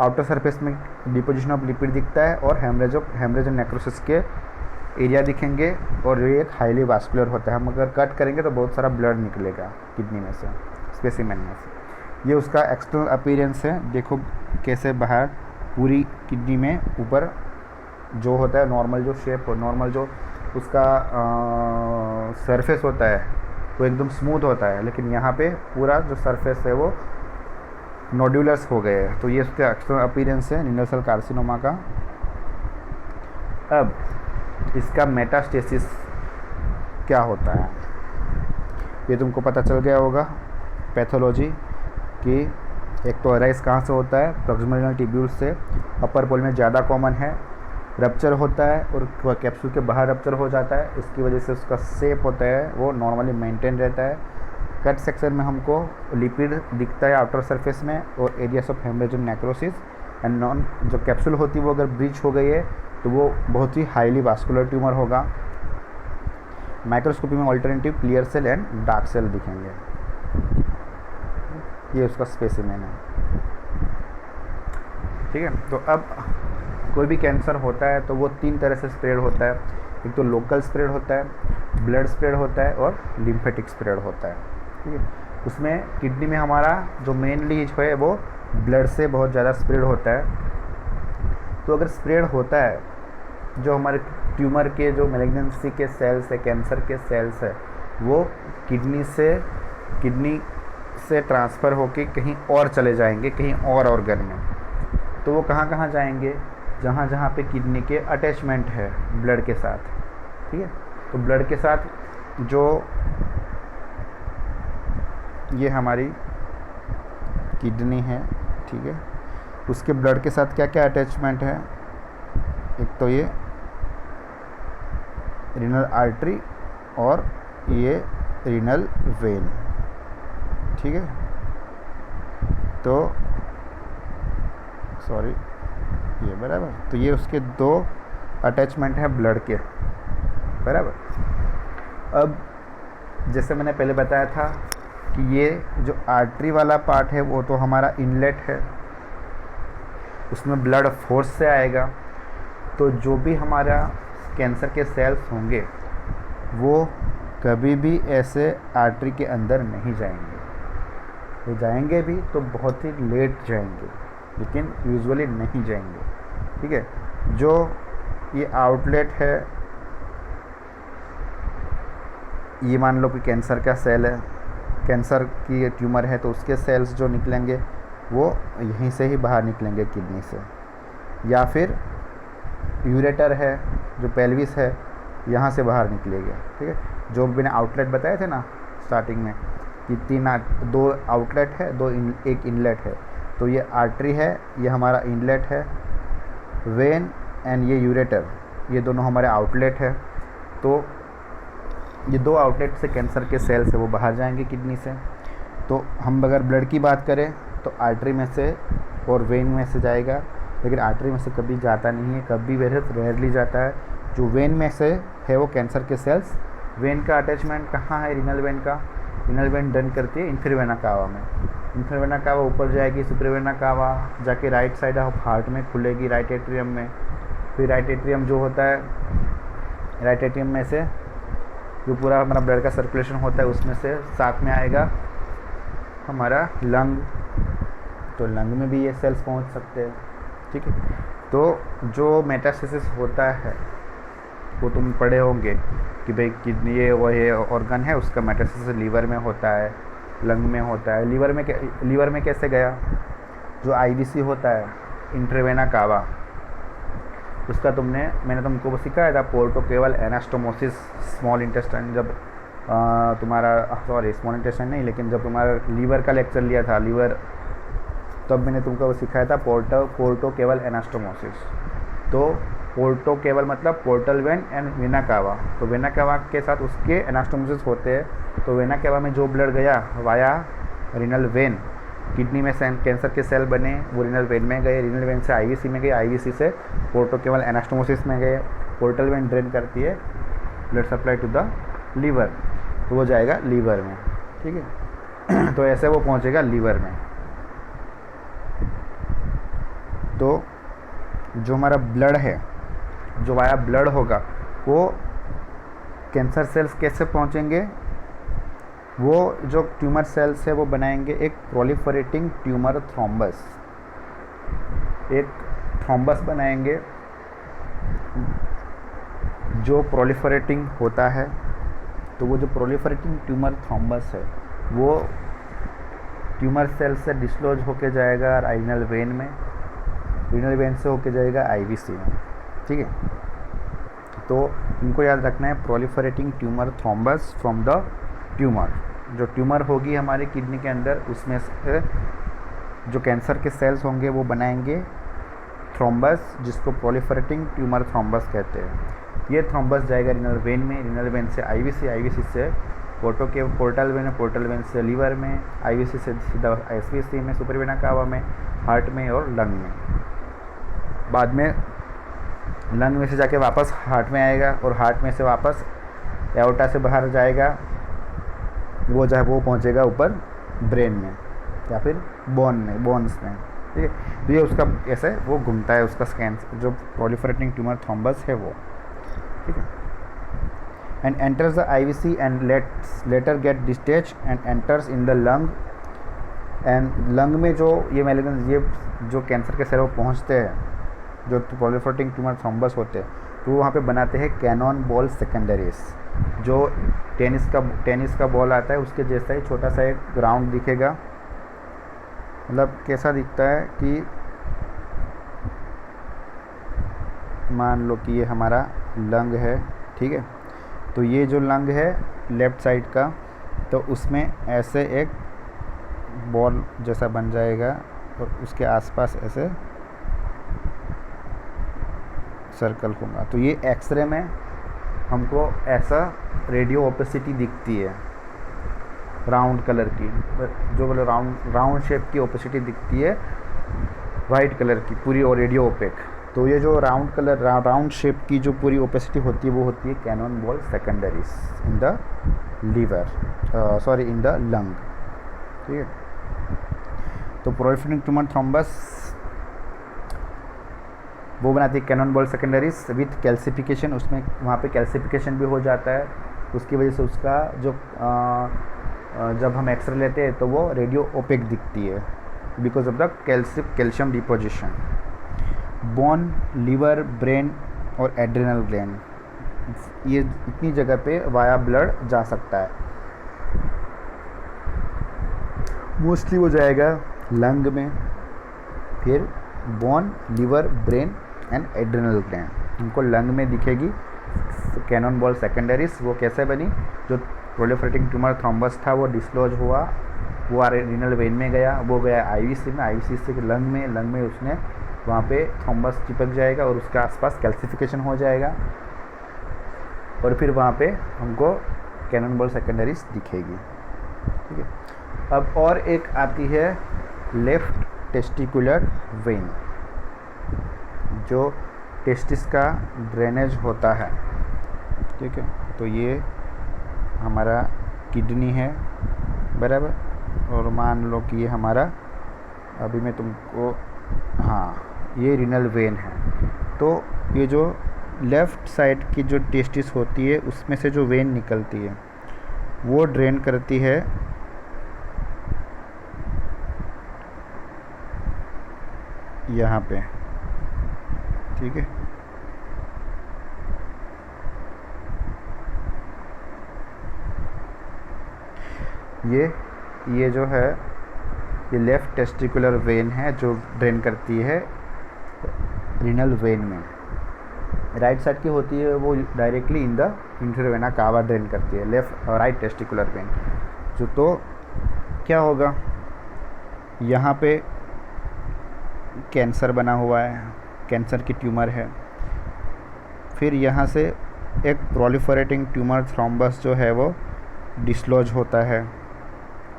आउटर सरफेस में डिपोजिशन ऑफ लिपिड दिखता है और हेमरेज एंड नेक्रोसिस के एरिया दिखेंगे, और ये एक हाईली वास्कुलर होता है। हम अगर कट करेंगे तो बहुत सारा ब्लड निकलेगा किडनी में से, स्पेसिमेन में से। ये उसका एक्सटर्नल अपीयरेंस है, देखो कैसे बाहर पूरी किडनी में ऊपर जो होता है नॉर्मल जो शेप हो, नॉर्मल जो उसका सरफेस होता है वो एकदम स्मूथ होता है, लेकिन यहाँ पे पूरा जो सरफेस है वो नोड्यूलर्स हो गए हैं। तो ये उसका एक्सटर्नल अपीयरेंस है रीनल सेल कार्सिनोमा का। अब इसका मेटास्टेसिस क्या होता है ये तुमको पता चल गया होगा पैथोलॉजी कि एक तो अराइज कहाँ से होता है, प्रॉक्सिमल रीनल ट्यूब्यूल से, अपर पोल में ज़्यादा कॉमन है, रप्चर होता है और कैप्सूल के बाहर रप्चर हो जाता है, इसकी वजह से उसका शेप होता है वो नॉर्मली मेंटेन रहता है। कट सेक्शन में हमको लिपिड दिखता है आउटर सरफेस में और areas of haemorrhage and necrosis, and non जो कैप्सूल होती है वो अगर ब्रीच हो गई है तो वो बहुत ही हाईली वास्कुलर ट्यूमर होगा। माइक्रोस्कोपी में alternative clear cell and dark cell दिखेंगे। ये उसका स्पेसिमेन है, ठीक है। तो अब कोई भी कैंसर होता है तो वो 3 तरह से स्प्रेड होता है। एक तो लोकल स्प्रेड होता है, ब्लड स्प्रेड होता है और लिम्फेटिक स्प्रेड होता है, ठीक है। उसमें किडनी में हमारा जो मेनली जो है वो ब्लड से बहुत ज़्यादा स्प्रेड होता है। तो अगर स्प्रेड होता है, जो हमारे ट्यूमर के जो मेलिग्नेंसी के सेल्स है, कैंसर के सेल्स है, वो किडनी से ट्रांसफ़र होके कहीं और चले जाएंगे, कहीं और ऑर्गन में। तो वो कहाँ कहाँ जाएंगे, जहाँ जहाँ पे किडनी के अटैचमेंट है ब्लड के साथ, ठीक है। तो ब्लड के साथ जो ये हमारी किडनी है, ठीक है, उसके ब्लड के साथ क्या क्या अटैचमेंट है? एक तो ये रीनल आर्टरी और ये रीनल वेन, ठीक है। तो सॉरी, ये बराबर, तो ये उसके दो अटैचमेंट है ब्लड के, बराबर। अब जैसे मैंने पहले बताया था कि ये जो आर्टरी वाला पार्ट है वो तो हमारा इनलेट है, उसमें ब्लड फोर्स से आएगा। तो जो भी हमारा कैंसर के सेल्स होंगे वो कभी भी ऐसे आर्टरी के अंदर नहीं जाएंगे, वो जाएंगे भी तो बहुत ही लेट जाएंगे, लेकिन यूजुअली नहीं जाएंगे, ठीक है। जो ये आउटलेट है, ये मान लो कि कैंसर का सेल है, कैंसर की ट्यूमर है, तो उसके सेल्स जो निकलेंगे वो यहीं से ही बाहर निकलेंगे किडनी से, या फिर यूरेटर है जो पेल्विस है यहाँ से बाहर निकलेगा, ठीक है। जो मैंने आउटलेट बताए थे ना स्टार्टिंग में कि दो आउटलेट है, एक इनलेट है, तो ये आर्टरी है, ये हमारा इनलेट है, वेन एंड ये यूरेटर, ये दोनों हमारे आउटलेट है। तो ये दो आउटलेट से कैंसर के सेल्स है वो बाहर जाएंगे किडनी से। तो हम अगर ब्लड की बात करें तो आर्टरी में से और वेन में से जाएगा, लेकिन आर्टरी में से कभी जाता नहीं है, कभी रेयरली जाता है। जो वेन में से है वो कैंसर के सेल्स, वेन का अटैचमेंट कहाँ है? रीनल वेन का। रीनल वेन डन करती है इंफेरिवेना कावा में, इंफेरिवेना कावा ऊपर जाएगी, सुपरवेना कावा जाके राइट साइड ऑफ हार्ट में खुलेगी, राइट एट्रियम में। फिर राइट एट्रियम जो होता है, राइट एट्रियम में से जो पूरा हमारा ब्लड का सर्कुलेशन होता है उसमें से साथ में आएगा हमारा लंग, तो लंग में भी ये सेल्स पहुंच सकते हैं, ठीक है। तो जो मेटास्टेसिस होता है वो तुम पढ़े होंगे कि भाई किडनी ये ऑर्गन है, उसका मेटास्टेसिस लीवर में होता है, लंग में होता है। लीवर में कैसे गया? जो आईवीसी होता है इंट्रावेना कावा, उसका मैंने तुमको सिखाया था पोर्टोकेवल एनास्टोमोसिस स्मॉल इंटेस्टाइन, जब तुम्हारा स्मॉल इंटेस्टाइन नहीं, लेकिन जब तुम्हारा लीवर का लेक्चर लिया था लीवर, तब मैंने तुमको सिखाया था पोर्टोकेवल एनास्टोमोसिस। तो पोर्टोकेवल मतलब portal vein and vena cava, तो वेना कावा के साथ उसके एनास्टोमोसिस होते हैं। तो वेना कावा में जो ब्लड गया वाया रीनल वेन, किडनी में कैंसर के सेल बने वो रीनल वेन में गए, रीनल वेन से आईवीसी में गए, आईवीसी से पोर्टोकेवल एनास्टोमोसिस में गए। पोर्टल वेन ड्रेन करती है blood supply to the liver, तो वो जाएगा लीवर में, ठीक है। तो ऐसे वो पहुंचेगा लीवर में। तो जो हमारा ब्लड है, जो वाया ब्लड होगा, वो कैंसर सेल्स कैसे पहुंचेंगे? वो जो ट्यूमर सेल्स है वो बनाएंगे एक प्रोलिफरेटिंग ट्यूमर थ्रोम्बस, एक थ्रोम्बस बनाएंगे जो प्रोलिफरेटिंग होता है। तो वो जो प्रोलिफरेटिंग ट्यूमर थ्रोम्बस है वो ट्यूमर सेल से डिस्लोज होके जाएगा रीनल वेन में, रीनल वेन से होके जाएगा आईवीसी में, ठीक है। तो इनको याद रखना है, proliferating tumour thrombus from the tumour. जो ट्यूमर होगी हमारे किडनी के अंदर, उसमें से जो कैंसर के सेल्स होंगे वो बनाएंगे थ्रोम्बस, जिसको प्रोलिफरेटिंग ट्यूमर थ्रोम्बस कहते हैं। ये थ्रोम्बस जाएगा रीनल वेन में, रीनल वेन से आईवीसी, आईवीसी से पोर्टल वेन, पोर्टल वेन से लीवर में, आईवीसी से सीधा एसवीसी में, सुपरवेना कावा में, हार्ट में और लंग में। बाद में लंग में से जाके वापस हार्ट में आएगा और हार्ट में से वापस एओर्टा से बाहर जाएगा, वो पहुंचेगा ऊपर ब्रेन में या फिर बोन्स में, ठीक है। तो ये उसका ऐसे वो घूमता है, उसका स्कैन जो प्रोलिफरेटिंग ट्यूमर थ्रोम्बस है वो, ठीक है। And enters the IVC and later get detach and enters in the lung. And lung में जो ये मैलिग्नेंस, ये जो कैंसर के सेल वो पहुँचते हैं, जो प्रोलिफरेटिंग ट्यूमर थ्रोम्बस होते हैं, तो वो वहाँ पे बनाते हैं कैनॉन बॉल सेकेंडरीज। जो टेनिस का बॉल आता है उसके जैसा ही छोटा सा एक ग्राउंड दिखेगा, मतलब कैसा दिखता है कि मान लो कि ये हमारा लंग है, ठीक है। तो ये जो लंग है लेफ़्ट साइड का, तो उसमें ऐसे एक बॉल जैसा बन जाएगा और उसके आसपास ऐसे सर्कल होगा। तो ये एक्सरे में हमको ऐसा रेडियो ओपेसिटी दिखती है, राउंड कलर की, जो बोले राउंड शेप की ओपेसिटी दिखती है वाइट कलर की पूरी और रेडियो ओपेक। तो ये जो राउंड शेप की जो पूरी ओपेसिटी होती है वो होती है cannon ball secondaries in the liver, sorry in the lung. ठीक है, तो प्रोलिफरेटिंग ट्यूमर थ्रोम्बस वो बनाती है cannon ball secondaries with calcification. उसमें वहाँ पे कैल्सिफिकेशन भी हो जाता है, उसकी वजह से उसका जो जब हम एक्सरे लेते हैं तो वो रेडियो ओपेक दिखती है because of the calcium deposition. Bone, liver, brain और एड्रिनल ग्लैंड, ये इतनी जगह पे वाया ब्लड जा सकता है। मोस्टली वो जाएगा लंग में, फिर bone, liver, brain and adrenal gland. उनको लंग में दिखेगी कैनन बॉल सेकेंडरीज। वो कैसे बनी? जो प्रोलिफरेटिंग ट्यूमर थ्रोम्बस था वो डिस्लॉज हुआ, वो रीनल वेन में गया, वो गया आईवीसी में, आईवीसी से लंग में उसने वहाँ पे थ्रोम्बस चिपक जाएगा और उसके आसपास कैल्सिफिकेशन हो जाएगा और फिर वहाँ पे हमको कैनन बॉल सेकेंडरीज दिखेगी। ठीक है, अब और एक आती है लेफ्ट टेस्टिकुलर वेन, जो टेस्टिस का ड्रेनेज होता है। ठीक है, तो ये हमारा किडनी है बराबर, और मान लो कि ये हमारा, अभी मैं तुमको, हाँ ये रीनल वेन है। तो ये जो लेफ़्ट साइड की जो टेस्टिस होती है उसमें से जो वेन निकलती है वो ड्रेन करती है यहाँ पे। ठीक है, ये जो है ये लेफ़्ट टेस्टिकुलर वेन है जो ड्रेन करती है रीनल वेन में। राइट साइड की होती है वो directly in the inferior vena cava drain करती है, लेफ्ट और राइट टेस्टिकुलर वेन। जो तो क्या होगा, यहाँ पे कैंसर बना हुआ है, कैंसर की ट्यूमर है, फिर यहाँ से एक प्रोलिफरेटिंग ट्यूमर थ्रोम्बस जो है वो डिस्लॉज होता है।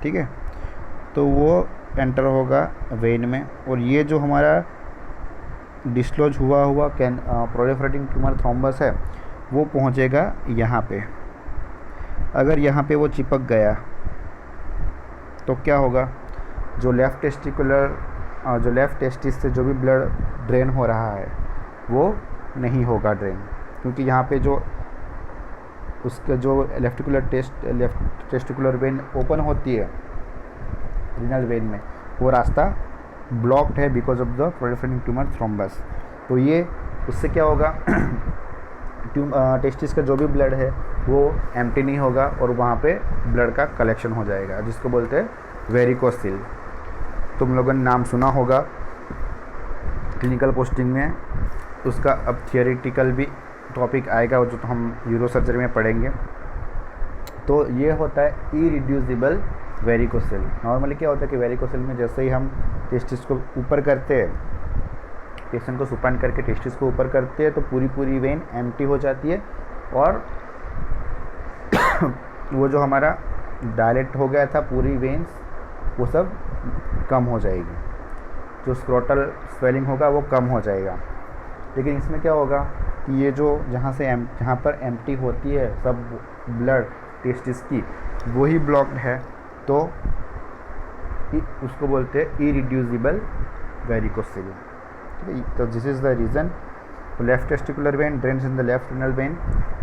ठीक है, तो वो एंटर होगा वेन में, और ये जो हमारा डिस्लॉज हुआ प्रोलिफरेटिंग ट्यूमर थ्रोम्बस है वो पहुँचेगा यहाँ पे। अगर यहाँ पे वो चिपक गया तो क्या होगा, जो लेफ़्ट टेस्टिस से जो भी ब्लड ड्रेन हो रहा है वो नहीं होगा ड्रेन, क्योंकि यहाँ पे जो उसके जो लेफ़्ट टेस्टिकुलर वेन ओपन होती है रीनल वेन में, वो रास्ता ब्लॉक्ड है because of the proliferating tumour thrombus. तो ये उससे क्या होगा, टेस्टिस का जो भी ब्लड है वो एम्प्टी नहीं होगा और वहाँ पे ब्लड का कलेक्शन हो जाएगा, जिसको बोलते हैं वेरिकोसिल। तुम लोगों ने नाम सुना होगा क्लिनिकल पोस्टिंग में, उसका अब थियोरेटिकल भी टॉपिक आएगा जो तो हम यूरो सर्जरी में पढ़ेंगे। तो ये होता है इरिड्यूसिबल वेरिकोसिल। नॉर्मली क्या होता है कि वेरिकोसिल में जैसे ही हम टेस्टिस को ऊपर करते हैं, पेशेंट को सुपान करके टेस्टिस को ऊपर करते हैं, तो पूरी वेन एम्प्टी हो जाती है और वो जो हमारा डायलेट हो गया था पूरी वेन्स वो सब कम हो जाएगी, जो स्क्रोटल स्वेलिंग होगा वो कम हो जाएगा। लेकिन इसमें क्या होगा कि ये जो जहाँ पर एम्प्टी होती है सब ब्लड टेस्टिस की, वही ब्लॉक्ड है, तो उसको बोलते हैं इरिड्यूसिबल वेरिकोसिल। तो this is the reason left testicular vein drains in the left renal vein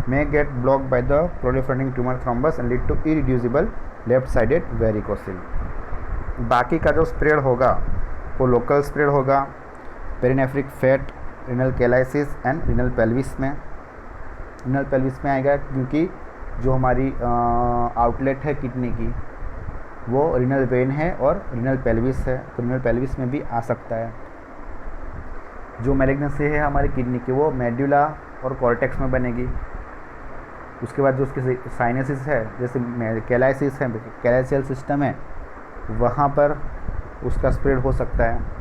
may get blocked by the proliferating tumor thrombus and lead to irreducible left sided varicocele। बाकी का जो स्प्रेड होगा वो लोकल स्प्रेड होगा perinephric fat, renal calyces and renal pelvis में। रीनल पेल्विस में आएगा क्योंकि जो हमारी आउटलेट है किडनी की वो रीनल वेन है और रीनल पेल्विस है, तो रीनल पेल्विस में भी आ सकता है। जो मैलिग्नेंसी है हमारी किडनी की वो मेड्यूला और कॉर्टेक्स में बनेगी, उसके बाद जो उसके साइनसिस है, जैसे कैलाइसिस है, कैलाइसियल सिस्टम है, वहाँ पर उसका स्प्रेड हो सकता है।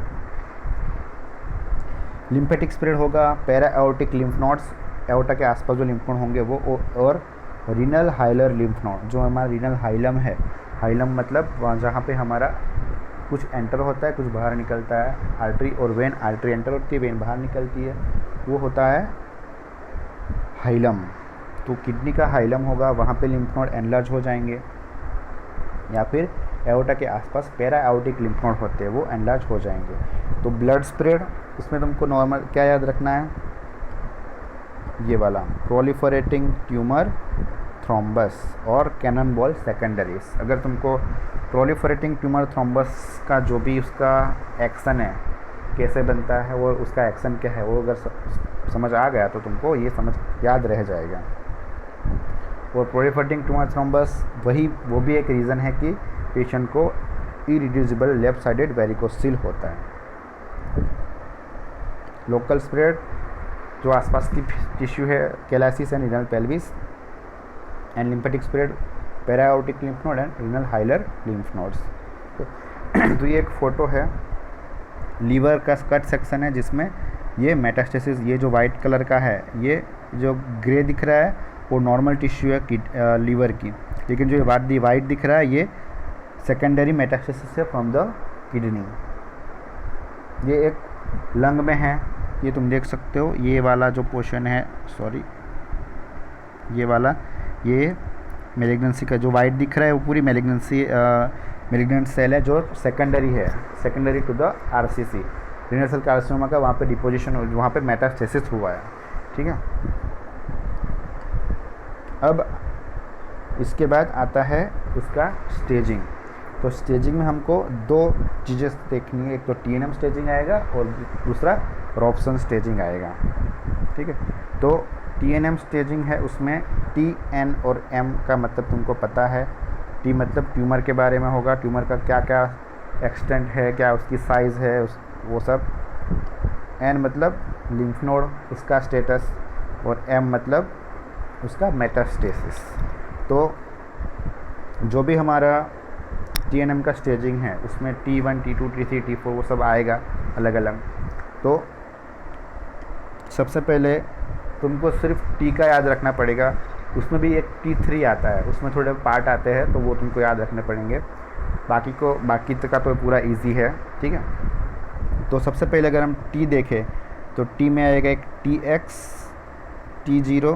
लिम्फेटिक स्प्रेड होगा para aortic lymph nodes, aorta के आसपास जो लिम्फ नोड होंगे वो, और रीनल हाइलर लिम्फ नोड, जो हमारा रीनल हाइलम है, हाइलम मतलब वहाँ जहाँ पे हमारा कुछ एंटर होता है कुछ बाहर निकलता है, आर्टरी और वेन, आर्टरी एंटर होती है वेन बाहर निकलती है, वो होता है हाइलम। तो किडनी का हाइलम होगा, वहाँ पे लिम्फ नोड एनलार्ज हो जाएंगे, या फिर एओर्टा के आसपास पैरा एओर्टिक लिम्फ नोड होते हैं वो एनलार्ज हो जाएंगे। तो ब्लड स्प्रेड, इसमें तुमको नॉर्मल क्या याद रखना है, ये वाला प्रोलिफरेटिंग ट्यूमर थ्रोम्बस और कैनन बॉल सेकेंडरीज। अगर तुमको प्रोलिफरेटिंग ट्यूमर थ्रोम्बस का जो भी उसका एक्शन है, कैसे बनता है वो, उसका एक्शन क्या है, वो अगर समझ आ गया तो तुमको ये समझ याद रह जाएगा। और प्रोलिफरेटिंग ट्यूमर थ्रोम्बस वो भी एक रीज़न है कि पेशेंट को इरिड्यूसिबल लेफ्ट साइडेड वेरिकोसील होता है। लोकल स्प्रेड, जो आसपास की टिश्यू है, कैलाइसिस and renal pelvis, and lymphatic spread para aortic lymph node and renal hilar lymph nodes. तो ये एक फ़ोटो है, लीवर का कट सेक्शन है जिसमें ये मेटास्टेसिस, ये जो वाइट कलर का है, ये जो ग्रे दिख रहा है वो नॉर्मल टिश्यू है लीवर की, लेकिन जो वाइट दिख रहा है ये सेकेंडरी मेटास्टेसिस है फ्रॉम द किडनी। ये एक लंग में है, ये तुम देख सकते हो, ये वाला जो पोर्शन है, सॉरी ये वाला, ये मेलिग्नेंसी का जो वाइट दिख रहा है वो पूरी मेलिग्नेंट सेल है जो सेकेंडरी है, secondary to the RCC, renal cell carcinoma का वहाँ पे डिपोजिशन, वहाँ पे मेटास्टेसिस हुआ है। ठीक है, अब इसके बाद आता है उसका स्टेजिंग। तो स्टेजिंग में हमको दो चीज़ें देखनी है, एक तो टीएनएम स्टेजिंग आएगा और दूसरा रॉबसन स्टेजिंग आएगा। ठीक है, तो टीएनएम स्टेजिंग है, उसमें टी, एन और एम का मतलब तुमको पता है। टी मतलब ट्यूमर के बारे में होगा, ट्यूमर का क्या क्या एक्सटेंट है, क्या उसकी साइज़ है, वो सब। एन मतलब लिम्फ नोड, उसका स्टेटस, और एम मतलब उसका मेटास्टेसिस। तो जो भी हमारा टीएनएम का स्टेजिंग है उसमें T1, T2, T3, T4 वो सब आएगा अलग अलग। तो सबसे पहले तुमको सिर्फ टी का याद रखना पड़ेगा, उसमें भी एक T3 आता है, उसमें थोड़े पार्ट आते हैं तो वो तुमको याद रखने पड़ेंगे, बाकी का तो पूरा इजी है। ठीक है, तो सबसे पहले अगर हम टी देखें तो टी में आएगा एक TX, T0,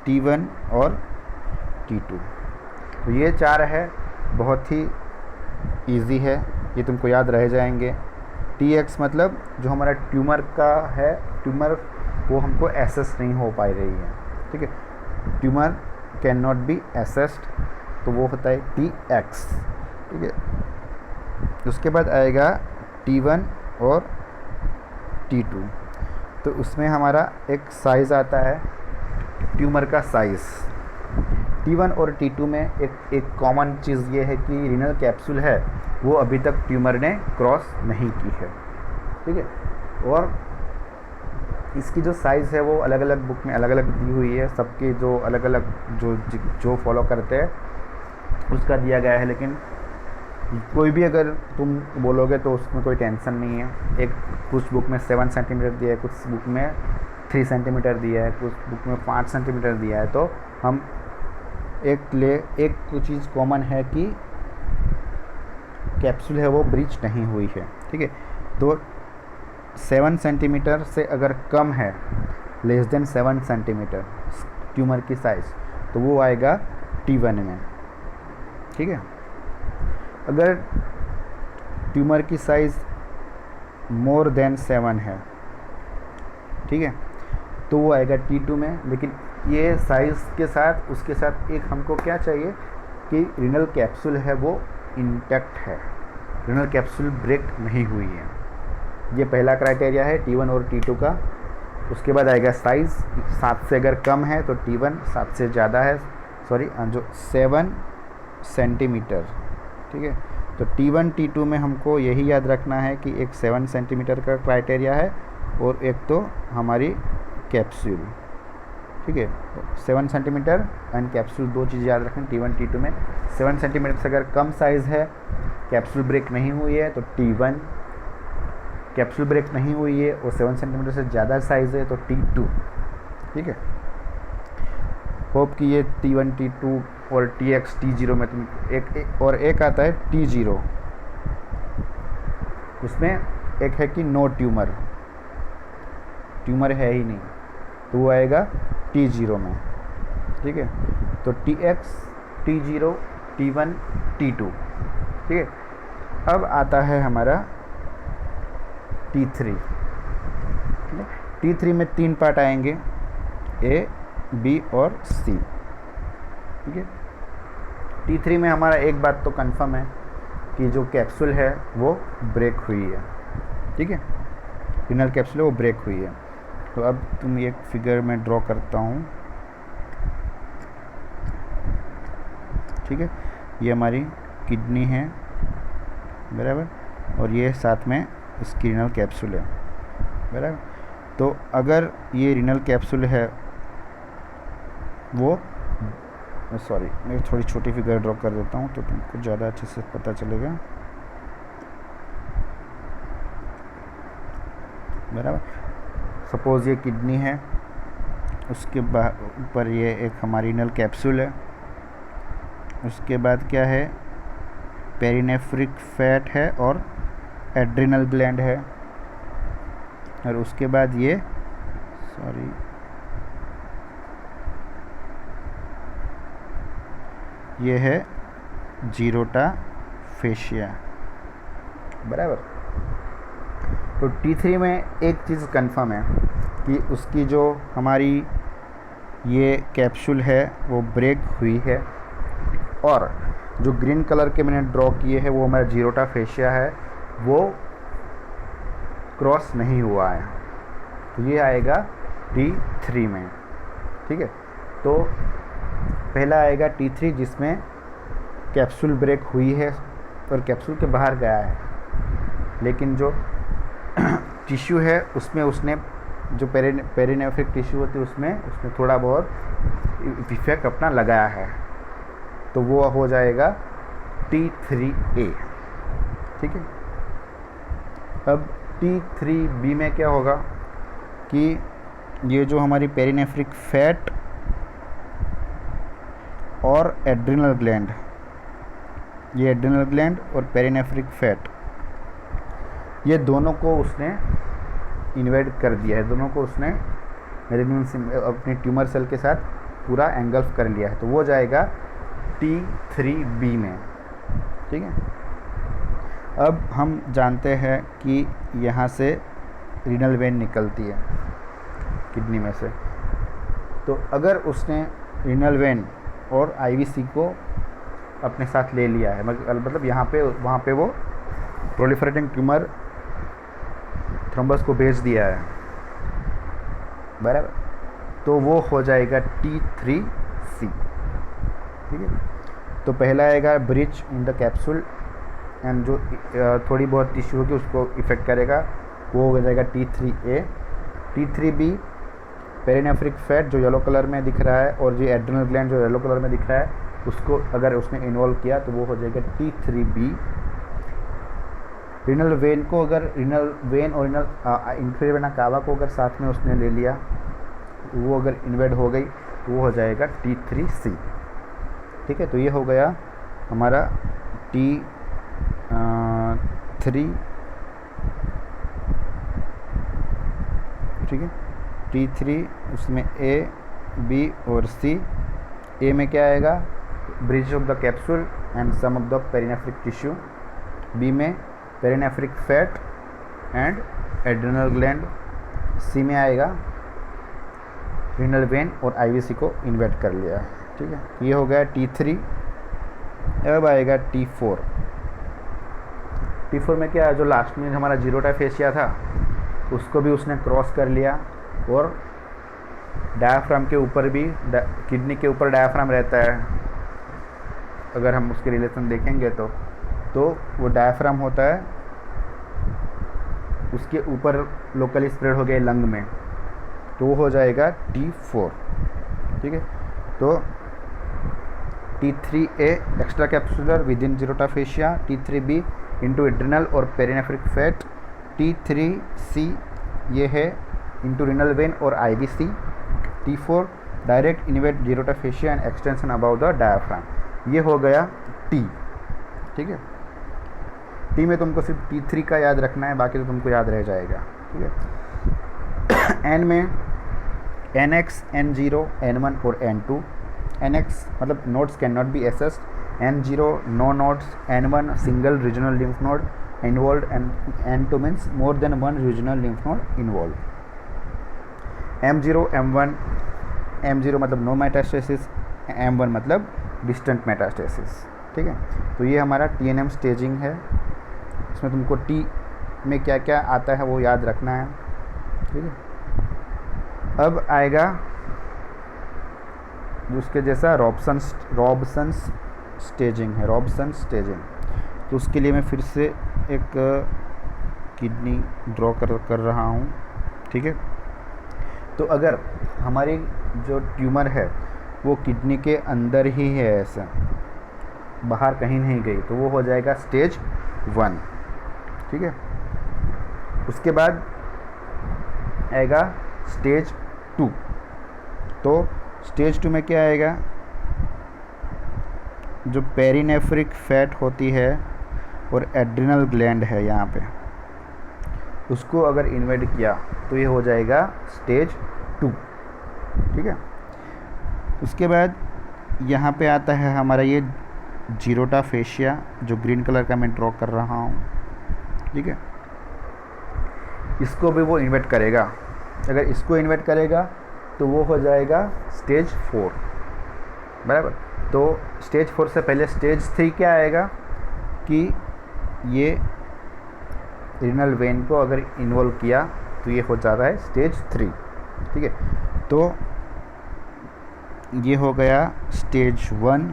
T1 और T2। तो ये चार है, बहुत ही इजी है, ये तुमको याद रह जाएंगे। TX मतलब जो हमारा ट्यूमर का है, ट्यूमर वो हमको एसेस नहीं हो पा रही है। ठीक है, tumour can not be assessed, तो वो होता है TX। ठीक है, उसके बाद आएगा T1 और T2। तो उसमें हमारा एक साइज़ आता है, ट्यूमर का साइज़। T1 और T2 में एक कॉमन चीज़ ये है कि रीनल कैप्सूल है वो अभी तक ट्यूमर ने क्रॉस नहीं की है। ठीक है, और इसकी जो साइज़ है वो अलग अलग बुक में अलग अलग दी हुई है, सबके जो अलग अलग जो फॉलो करते हैं उसका दिया गया है, लेकिन कोई भी अगर तुम बोलोगे तो उसमें कोई टेंशन नहीं है। एक कुछ बुक में 7 सेंटीमीटर दिया है, कुछ बुक में 3 सेंटीमीटर दिया है, कुछ बुक में 5 सेंटीमीटर दिया है। तो हम एक चीज़ कॉमन है कि कैप्सूल है वो ब्रीच नहीं हुई है। ठीक है, तो 7 सेंटीमीटर से अगर कम है, लेस देन 7 सेंटीमीटर ट्यूमर की साइज़, तो वो आएगा T1 में। ठीक है, अगर ट्यूमर की साइज़ मोर देन 7 है, ठीक है, तो वो आएगा T2 में। लेकिन ये साइज़ के साथ उसके साथ एक हमको क्या चाहिए कि रीनल कैप्सूल है वो इंटैक्ट है, रीनल कैप्सूल ब्रेक नहीं हुई है। ये पहला क्राइटेरिया है T1 और T2 का। उसके बाद आएगा साइज़, 7 से अगर कम है तो T1, 7 से ज़्यादा है जो 7 सेंटीमीटर। ठीक है, तो T1 T2 में हमको यही याद रखना है कि एक 7 सेंटीमीटर का क्राइटेरिया है और एक तो हमारी कैप्सूल। ठीक है। 7 सेंटीमीटर एंड कैप्सूल, दो चीज़ याद रखें T1 T2 में। 7 सेंटीमीटर से अगर कम साइज़ है, कैप्सूल ब्रेक नहीं हुई है तो T1, कैप्सूल ब्रेक नहीं हुई है और 7 सेंटीमीटर से ज़्यादा साइज़ है तो T2। ठीक है। होप कि ये T1 T2 और TX T0 में तुम एक आता है T0, उसमें एक है कि नो ट्यूमर, ट्यूमर है ही नहीं, तो वो आएगा T0 में। ठीक है। तो TX T0 T1 T2। ठीक है। अब आता है हमारा T3। T3 में 3 पार्ट आएंगे, A, B और C। ठीक है। T3 में हमारा एक बात तो कंफर्म है कि जो कैप्सूल है वो ब्रेक हुई है। ठीक है। रिनल कैप्सूल है वो ब्रेक हुई है। तो अब तुम एक फिगर में ड्रॉ करता हूँ। ठीक है। ये हमारी किडनी है, बराबर, और ये साथ में इसकी रिनल कैप्सूल है, बराबर। तो अगर ये रिनल कैप्सूल है वो, सॉरी मैं थोड़ी छोटी फिगर ड्रॉ कर देता हूँ तो तुमको ज़्यादा अच्छे से पता चलेगा, बराबर। सपोज़ ये किडनी है, उसके ऊपर ये एक हमारी रिनल कैप्सूल है, उसके बाद क्या है, पेरिनेफ्रिक फैट है और एड्रिनल ग्लैंड है, और उसके बाद ये, सॉरी, ये है जीरोटा फेशिया, बराबर। तो T3 में एक चीज़ कंफर्म है कि उसकी जो हमारी ये कैप्सूल है वो ब्रेक हुई है, और जो ग्रीन कलर के मैंने ड्रॉ किए हैं वो हमारा जीरोटा फेशिया है, वो क्रॉस नहीं हुआ है, तो ये आएगा T3 में। ठीक है। तो पहला आएगा T3 जिसमें कैप्सूल ब्रेक हुई है और कैप्सूल के बाहर गया है, लेकिन जो टिश्यू है उसमें उसने जो पेरिनेफ्रिक टिश्यू होती है उसमें थोड़ा बहुत इफेक्ट अपना लगाया है, तो वो हो जाएगा T3A। ठीक है। अब T3B में क्या होगा कि ये जो हमारी पेरिनेफ्रिक फैट और एड्रिनल ग्लैंड, ये एड्रिनल ग्लैंड और पेरिनेफ्रिक फैट, ये दोनों को उसने इन्वेड कर दिया है, दोनों को उसने अपने ट्यूमर सेल के साथ पूरा एंगल्फ कर लिया है, तो वो जाएगा T3B में। ठीक है। अब हम जानते हैं कि यहाँ से रीनल वेन निकलती है किडनी में से, तो अगर उसने रीनल वेन और IVC को अपने साथ ले लिया है, मतलब यहाँ पे वहाँ पे वो प्रोलिफरेटिंग ट्यूमर थ्रोम्बस को भेज दिया है, बराबर, तो वो हो जाएगा T3C। ठीक है। तो पहला आएगा bridge in the capsule and जो थोड़ी बहुत टिश्यू होगी उसको इफेक्ट करेगा, वो हो जाएगा T3A। T3B पेरिनेफ्रिक फैट जो येलो कलर में दिख रहा है और जो एड्रिनल ग्लैंड जो येलो कलर में दिख रहा है, उसको अगर उसने इन्वॉल्व किया तो वो हो जाएगा T3B। रिनल वेन को अगर रिनल वेन और रिनल इंफीरियर वेना कावा को अगर साथ में उसने ले लिया, वो अगर इन्वेड हो गई तो वो हो जाएगा T3C। ठीक है। तो ये हो गया हमारा T3, ठीक है, T3, उसमें A, B और C। A में क्या आएगा, bridge of the capsule and some of the perinephric tissue. B में perinephric fat and adrenal gland. C में आएगा रीनल वेन और IVC को इन्वेट कर लिया। ठीक है। ये हो गया T3। अब आएगा T4। T4 में क्या है, जो लास्ट में हमारा जीरोटा फेशिया था उसको भी उसने क्रॉस कर लिया, और डायाफ्राम के ऊपर भी, किडनी के ऊपर डायाफ्राम रहता है, अगर हम उसके रिलेशन देखेंगे तो वो डायाफ्राम होता है, उसके ऊपर लोकली स्प्रेड हो गया लंग में, तो वो हो जाएगा T4। ठीक है। तो T3A extra capsular within Gerota fascia, T3B into adrenal और पेरिनेफ्रिक फैट, T3C ये है इंटू रिनल वेन और IVC, T4 direct invade Gerota fascia and extension above the diaphragm. ये हो गया T, ठीक है। T में तुमको सिर्फ T3 का याद रखना है, बाकी तो तुमको याद रह जाएगा, ठीक है। N में NX, N0, N1 और N2। NX मतलब nodes cannot be accessed, N0 no nodes, N1 single regional lymph node involved, and N2 means more than one regional lymph node involved। M0, M1, M0 मतलब no metastasis, M1 मतलब distant metastasis, ठीक है। तो ये हमारा TNM स्टेजिंग है। इसमें तुमको T में क्या क्या आता है वो याद रखना है, ठीक है। अब आएगा उसके जैसा रॉबसन्स स्टेजिंग है, रॉबसन स्टेजिंग। तो उसके लिए मैं फिर से एक किडनी ड्रॉ कर रहा हूँ, ठीक है। तो अगर हमारी जो ट्यूमर है वो किडनी के अंदर ही है, ऐसा बाहर कहीं नहीं गई, तो वो हो जाएगा स्टेज 1, ठीक है। उसके बाद आएगा स्टेज 2। तो स्टेज 2 में क्या आएगा, जो पेरिनेफ्रिक फैट होती है और एड्रिनल ग्लैंड है यहाँ पे, उसको अगर इन्वेड किया तो ये हो जाएगा स्टेज 2, ठीक है। उसके बाद यहाँ पे आता है हमारा ये जीरोटा फेशिया, जो ग्रीन कलर का मैं ड्रॉ कर रहा हूँ, ठीक है। इसको भी वो इन्वेट करेगा। अगर इसको इन्वेट करेगा तो वो हो जाएगा स्टेज 4, बराबर। तो स्टेज 4 से पहले स्टेज 3 क्या आएगा कि ये रीनल वेन को अगर इन्वॉल्व किया तो ये हो जाता है स्टेज 3, ठीक है। तो ये हो गया स्टेज 1।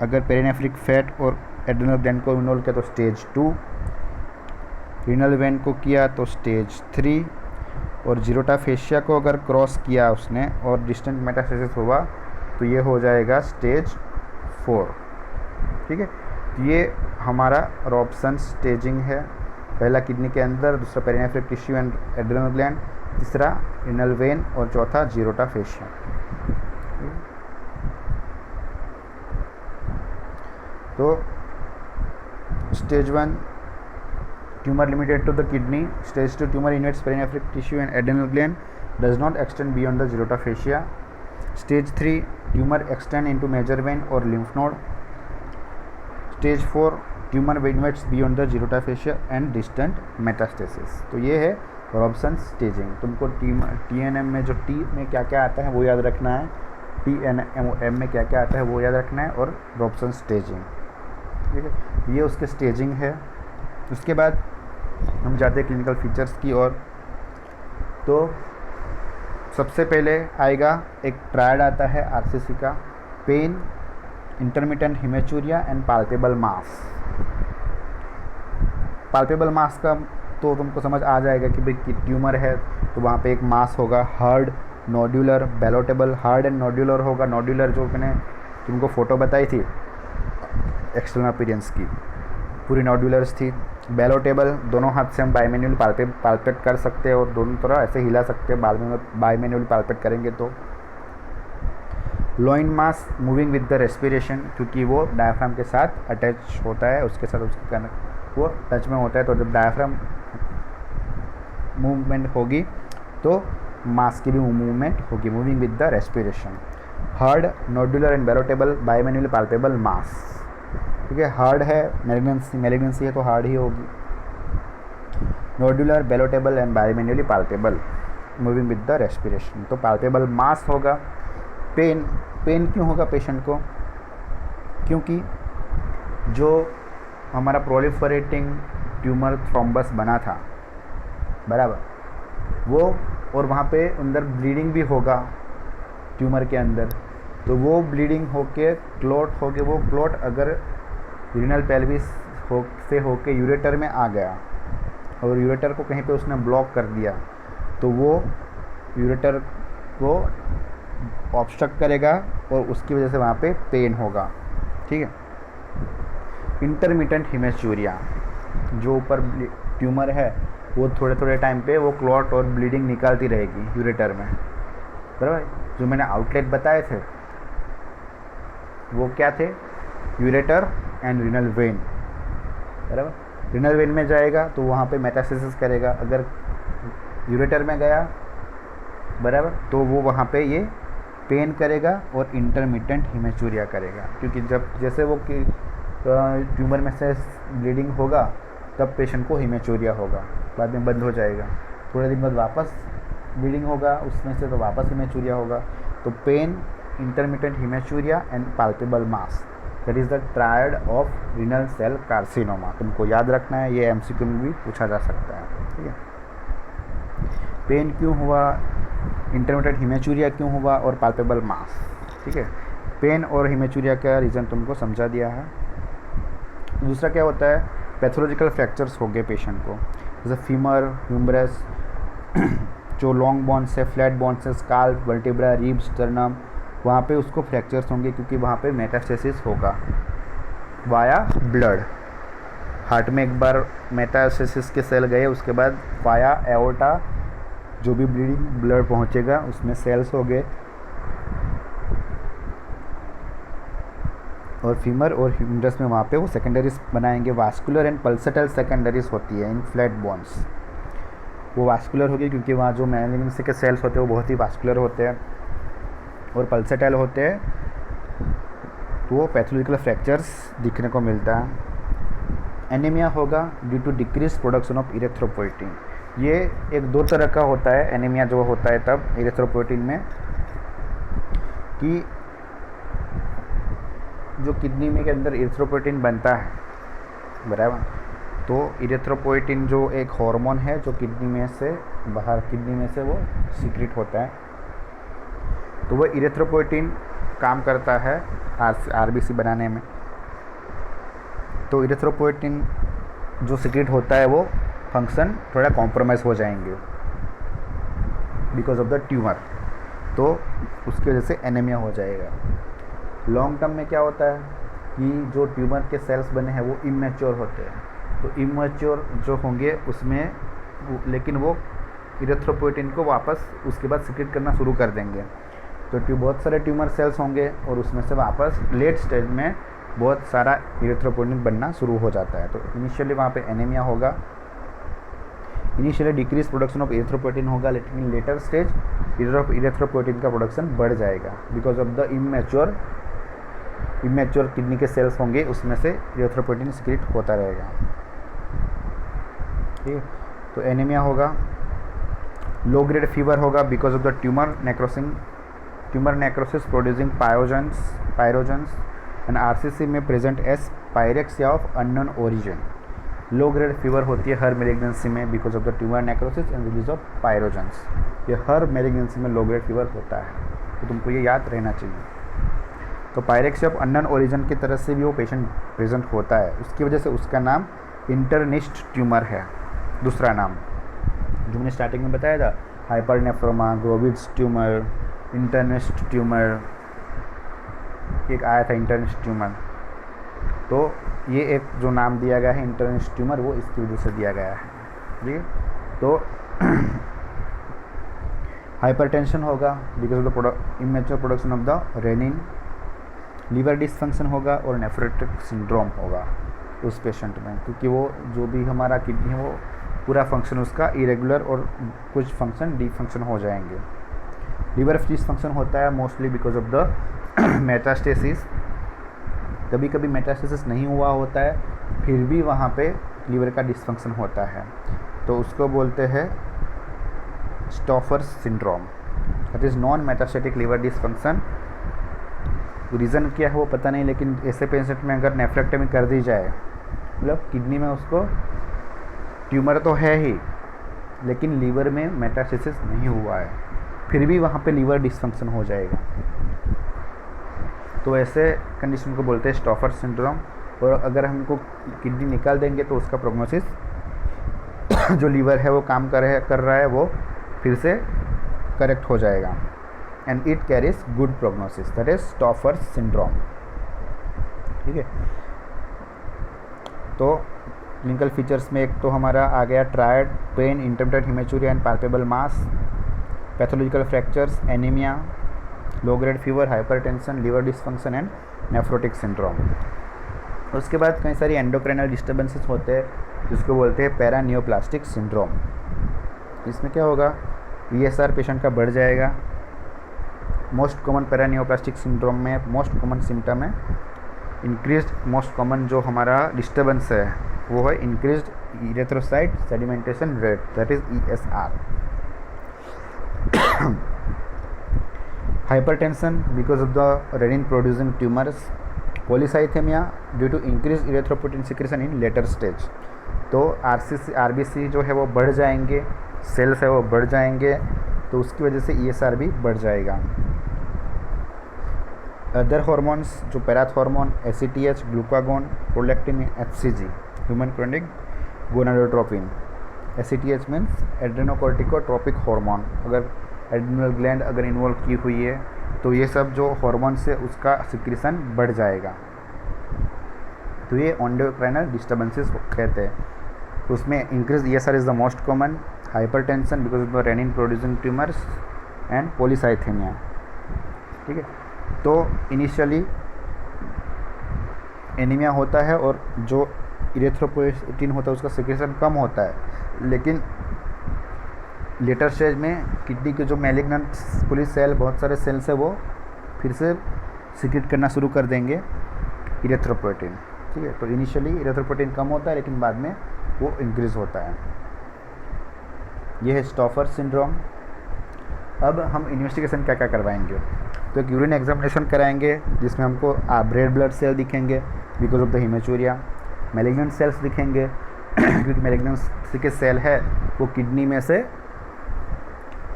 अगर पेरिनेफ्रिक फैट और एड्रिनल ग्लैंड को इन्वॉल्व किया तो स्टेज 2, रीनल वेन को किया तो स्टेज 3, और जीरोटा फेशिया को अगर क्रॉस किया उसने और डिस्टेंट मेटास्टेसिस हुआ तो ये हो जाएगा स्टेज 4, ठीक है। तो ये हमारा रॉबसन स्टेजिंग है। पहला किडनी के अंदर, दूसरा पेरिनेफ्रिक टिश्यू एंड एड्रिनल ग्लैंड, तीसरा रीनल वेन और चौथा जीरोटा फेशिया। तो stage 1 tumor limited to the kidney, stage 2 tumor invades perinephric tissue and adrenal gland, does not extend beyond the Zerota fascia, stage 3 tumor extend into major vein or lymph node, stage 4 tumor invades beyond the Zerota fascia and distant metastasis। तो ये है रॉबसन स्टेजिंग। तुमको TNM में जो T में क्या क्या आता है वो याद रखना है, TNM में क्या क्या आता है वो याद रखना है, और रॉबसन स्टेजिंग, ठीक है। ये उसके स्टेजिंग है। उसके बाद हम जाते हैं क्लिनिकल फीचर्स की ओर। तो सबसे पहले आएगा एक ट्रायड आता है RCC का, pain, intermittent haematuria and palpable mass. Palpable mass का तो तुमको समझ आ जाएगा कि भाई ट्यूमर है तो वहाँ पे एक मास होगा, hard, nodular, ballotable. Hard and nodular होगा। नोड्यूलर जो मैंने तुमको फ़ोटो बताई थी एक्सटर्नल अपीयरेंस की, पूरी नोड्यूलर्स थी। बेलोटेबल, दोनों हाथ से हम बाइमेन्युअल पाल्पेट कर सकते हैं और दोनों तरह ऐसे हिला सकते हैं, बाद में बाइमेन्युअल पाल्पेट करेंगे तो। Lion mass moving with the respiration, क्योंकि वो डायफ्राम के साथ अटैच होता है, उसके साथ उसके वो टच में होता है। तो जब डायफ्राम मूवमेंट होगी तो मास की भी मूवमेंट होगी, moving with the respiration. Hard, nodular and ballotable, bimanual palpable mass, ठीक है। हार्ड है, मैलिग्नेंसी है तो हार्ड ही होगी। Nodular, ballotable and bimanually palpable, moving with the respiration. तो पाल्पेबल मास होगा। पेन क्यों होगा पेशेंट को? क्योंकि जो हमारा प्रोलिफरेटिंग ट्यूमर थ्रोम्बस बना था, बराबर, वो और वहाँ पे अंदर ब्लीडिंग भी होगा ट्यूमर के अंदर, तो वो ब्लीडिंग होके क्लॉट होके, वो क्लॉट अगर रीनल पेल्विस से होके यूरेटर में आ गया और यूरेटर को कहीं पे उसने ब्लॉक कर दिया, तो वो यूरेटर को ऑब्स्ट्रक्ट करेगा और उसकी वजह से वहाँ पे पेन होगा, ठीक है। इंटरमिटेंट हिमेचूरिया, जो ऊपर ट्यूमर है वो थोड़े थोड़े टाइम पे वो क्लॉट और ब्लीडिंग निकालती रहेगी यूरेटर में, बराबर। जो मैंने आउटलेट बताए थे वो क्या थे, यूरेटर एंड रीनल वेन, बराबर। रीनल वेन में जाएगा तो वहाँ पे मेटास्टेसिस करेगा, अगर यूरेटर में गया, बराबर, तो वो वहाँ पे ये पेन करेगा और इंटरमिटेंट हिमेचूरिया करेगा, क्योंकि जब जैसे वो ट्यूमर में से ब्लीडिंग होगा तब पेशेंट को हिमेचूरिया होगा, बाद में बंद हो जाएगा, थोड़े दिन बाद वापस ब्लीडिंग होगा उसमें से तो वापस हिमेचूरिया होगा। तो pain, intermittent haematuria and palpable mass, that is the triad of renal cell carcinoma. तुमको याद रखना है, ये एमसीक्यू में भी पूछा जा सकता है, ठीक है। पेन क्यों हुआ, इंटरमिटेंट हिमेचूरिया क्यों हुआ और पाल्पेबल मास, ठीक है। पेन और हिमेचूरिया का रीज़न तुमको समझा दिया है। दूसरा क्या होता है, पैथोलॉजिकल फ्रैक्चर्स हो गए पेशेंट को, जैसे फीमर, ह्यूमरस, जो लॉन्ग बोन्स है, फ्लैट बोन्स है, स्काल्प, वर्टिब्रा, रिब्स, स्टर्नम, वहाँ पे उसको फ्रैक्चर्स होंगे क्योंकि वहाँ पे मेटास्टेसिस होगा वाया ब्लड। हार्ट में एक बार मेटास्टेसिस के सेल गए, उसके बाद वाया एओर्टा जो भी ब्लीडिंग ब्लड पहुँचेगा उसमें सेल्स हो गए, और फीमर और ह्यूमरस में वहाँ पे वो सेकेंडरीज बनाएंगे। वास्कुलर एंड पल्सेटल सेकेंडरीज होती है इन फ्लैट बोन्स, वो वास्कुलर होगी क्योंकि वहाँ जो मेलिग्नेंसी के सेल्स होते हैं वो बहुत ही वास्कुलर होते हैं, और पल्सेटाइल होते हैं तो वो पैथोलॉजिकल फ्रैक्चर्स दिखने को मिलता है। एनीमिया होगा due to decrease production of erythropoietin. ये एक दो तरह का होता है एनीमिया जो होता है तब इरेथ्रोपोइटिन में, कि जो किडनी में के अंदर इरेथ्रोपोइटिन बनता है, बराबर, तो इरेथ्रोपोइटिन जो एक हार्मोन है जो किडनी में से बाहर, किडनी में से वो सीक्रेट होता है, तो वो इरेथ्रोपोइटिन काम करता है आरबीसी बनाने में। तो इरेथ्रोपोइटिन जो सीक्रेट होता है वो फंक्शन थोड़ा कॉम्प्रोमाइज़ हो जाएंगे बिकॉज ऑफ द ट्यूमर, तो उसकी वजह से एनीमिया हो जाएगा। लॉन्ग टर्म में क्या होता है कि जो ट्यूमर के सेल्स बने हैं वो इमेच्योर होते हैं, तो इमेच्योर जो होंगे उसमें लेकिन वो इरेथ्रोपोइटिन को वापस उसके बाद सीक्रेट करना शुरू कर देंगे, तो बहुत सारे ट्यूमर सेल्स होंगे और उसमें से वापस लेट स्टेज में बहुत सारा इरेथ्रोपोइटिन बनना शुरू हो जाता है। तो इनिशियली वहाँ पे एनीमिया होगा, initially decrease production of erythropoietin होगा, लेकिन लेटर स्टेज इरेथ्रोपोइटिन का प्रोडक्शन बढ़ जाएगा because of the immature kidney के सेल्स होंगे, उसमें से इरेथ्रोपोइटिन सीक्रेट होता रहेगा, ठीक है। तो एनीमिया होगा। लो ग्रेड फीवर होगा because of the tumour necrosis producing pyrogens and RCC में present as pyrexia of unknown origin. Low grade fever होती है हर मेलिग्नेंसी में because of the tumour necrosis and release of pyrogens. ये हर मेलिग्नेंसी में लो ग्रेड फीवर होता है, तो तुमको ये याद रहना चाहिए। तो पायरेक्सिया ऑफ अननोन ओरिजिन की तरह से भी वो पेशेंट प्रेजेंट होता है, उसकी वजह से उसका नाम इंटरनिस्ट ट्यूमर है। दूसरा नाम जो मैंने स्टार्टिंग में बताया था, हाइपरनेफ्रोमा, ग्रोविड्स ट्यूमर, इंटरनिस्ट ट्यूमर, एक आया था इंटरनिस्ट ट्यूमर, तो ये एक जो नाम दिया गया है इंटरनिस्ट ट्यूमर वो इसकी वजह से दिया गया है, ठीक है। तो हाइपरटेंशन होगा because of the immature production of the renin. Liver dysfunction होगा और नेफ्रोटिक सिंड्रोम होगा उस पेशेंट में, क्योंकि वो जो भी हमारा किडनी है वो पूरा फंक्शन उसका इरेगुलर और कुछ फंक्शन डिफंक्शन हो जाएंगे। लीवर डिसफंक्शन होता है mostly because of the metastasis. कभी कभी मेटास्टेसिस नहीं हुआ होता है फिर भी वहाँ पे लीवर का डिसफंक्शन होता है, तो उसको बोलते हैं Stauffer's syndrome, that is non metastatic liver dysfunction. Reason क्या है वो पता नहीं, लेकिन ऐसे पेशेंट में अगर नेफ्रेक्टमी कर दी जाए, मतलब किडनी में उसको ट्यूमर तो है ही लेकिन लीवर में मेटास्टेसिस नहीं हुआ है, फिर भी वहाँ पे लीवर डिसफंक्शन हो जाएगा, तो ऐसे कंडीशन को बोलते हैं स्टॉफर सिंड्रोम। और अगर हमको किडनी निकाल देंगे तो उसका प्रोग्नोसिस जो लीवर है वो काम कर रहा है वो फिर से करेक्ट हो जाएगा। And it carries good prognosis, that is Stouffer syndrome. ठीक है, तो क्लिनिकल फीचर्स में एक तो हमारा आ गया triad, pain, intermittent haematuria and palpable mass, pathological fractures, anaemia, low grade fever, hypertension, liver dysfunction and nephrotic syndrome. उसके बाद कई सारी एंडोक्राइनल डिस्टर्बेंसेस होते हैं जिसको बोलते हैं पैरा नियोप्लास्टिक सिंड्रोम। इसमें क्या होगा, ESR पेशेंट का बढ़ जाएगा। Most common para neoplastic syndrome में मोस्ट कॉमन सिम्टम है इंक्रीज्ड, मोस्ट कॉमन जो हमारा डिस्टर्बेंस है वो है increased erythrocyte sedimentation rate, that is ESR। Hypertension because of the renin producing tumours, polycythaemia due to increase erythropoietin secretion in later stage. तो RBC जो है वो बढ़ जाएंगे, सेल्स है वो बढ़ जाएंगे, तो उसकी वजह से ESR भी बढ़ जाएगा। अदर हार्मोन्स जो पैराथ hormone, ACTH, glucagon, prolactin, HCG, human chronic gonadotropin. ACTH means adrenocorticotropic hormone, अगर एड्रिनल ग्लैंड अगर इन्वॉल्व की हुई है तो ये सब जो हार्मोन से उसका सिक्रीशन बढ़ जाएगा, तो ये एंडोक्राइनल डिस्टर्बेंसेस कहते हैं। तो उसमें increase ESR is the most common, hypertension because of the renin producing tumours and polycythaemia. ठीक है, तो इनिशियली एनीमिया होता है और जो इरेथ्रोपोइटिन होता है उसका सिक्रेशन कम होता है, लेकिन लेटर स्टेज में किडनी के जो मैलिग्नेंट पुलिस सेल, बहुत सारे सेल्स है, वो फिर से सिक्रेट करना शुरू कर देंगे इरेथ्रोपोइटिन। ठीक है, तो इनिशियली इरेथ्रोपोइटिन कम होता है लेकिन बाद में वो इंक्रीज़ होता है। ये है स्टॉफर सिंड्रोम। अब हम इन्वेस्टिगेशन क्या क्या करवाएंगे, तो एक यूरिन एग्जामिनेशन कराएंगे जिसमें हमको रेड ब्लड सेल दिखेंगे because of the haematuria, malignant sales दिखेंगे क्योंकि मैलिग्नेंसी के सेल है वो किडनी में से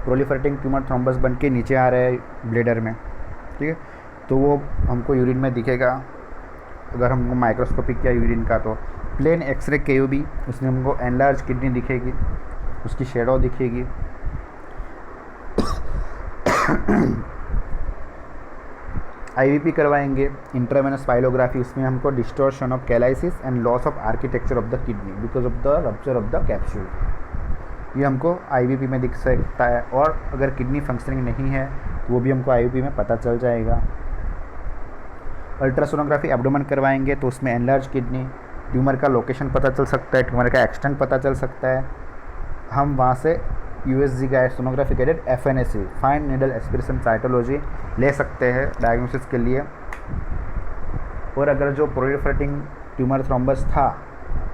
प्रोलिफरेटिंग ट्यूमर थ्रोम्बस बन के नीचे आ रहे हैं ब्लेडर में। ठीक है, तो वो हमको यूरिन में दिखेगा। अगर हमको माइक्रोस्कोपी किया यूरिन का तो प्लेन एक्सरे KUB, उसमें हमको एनलार्ज किडनी दिखेगी, उसकी शेडो दिखेगी। IVP करवाएंगे, इंट्रावेनस पाइलोग्राफी, उसमें हमको distortion of कैलाइसिस and loss of architecture of the kidney because of the rupture of the capsule, ये हमको IVP में दिख सकता है। और अगर किडनी फंक्शनिंग नहीं है तो वो भी हमको IVP में पता चल जाएगा। अल्ट्रासोनोग्राफी एब्डोमेन करवाएंगे तो उसमें एनलार्ज किडनी, ट्यूमर का लोकेशन पता चल सकता है, ट्यूमर का एक्सटेंट पता चल सकता है। हम वहाँ से USG guide sonography guided FNAC, fine needle aspiration cytology ले सकते हैं डायग्नोसिस के लिए। और अगर जो प्रोलिफरेटिंग ट्यूमर थ्रोम्बस था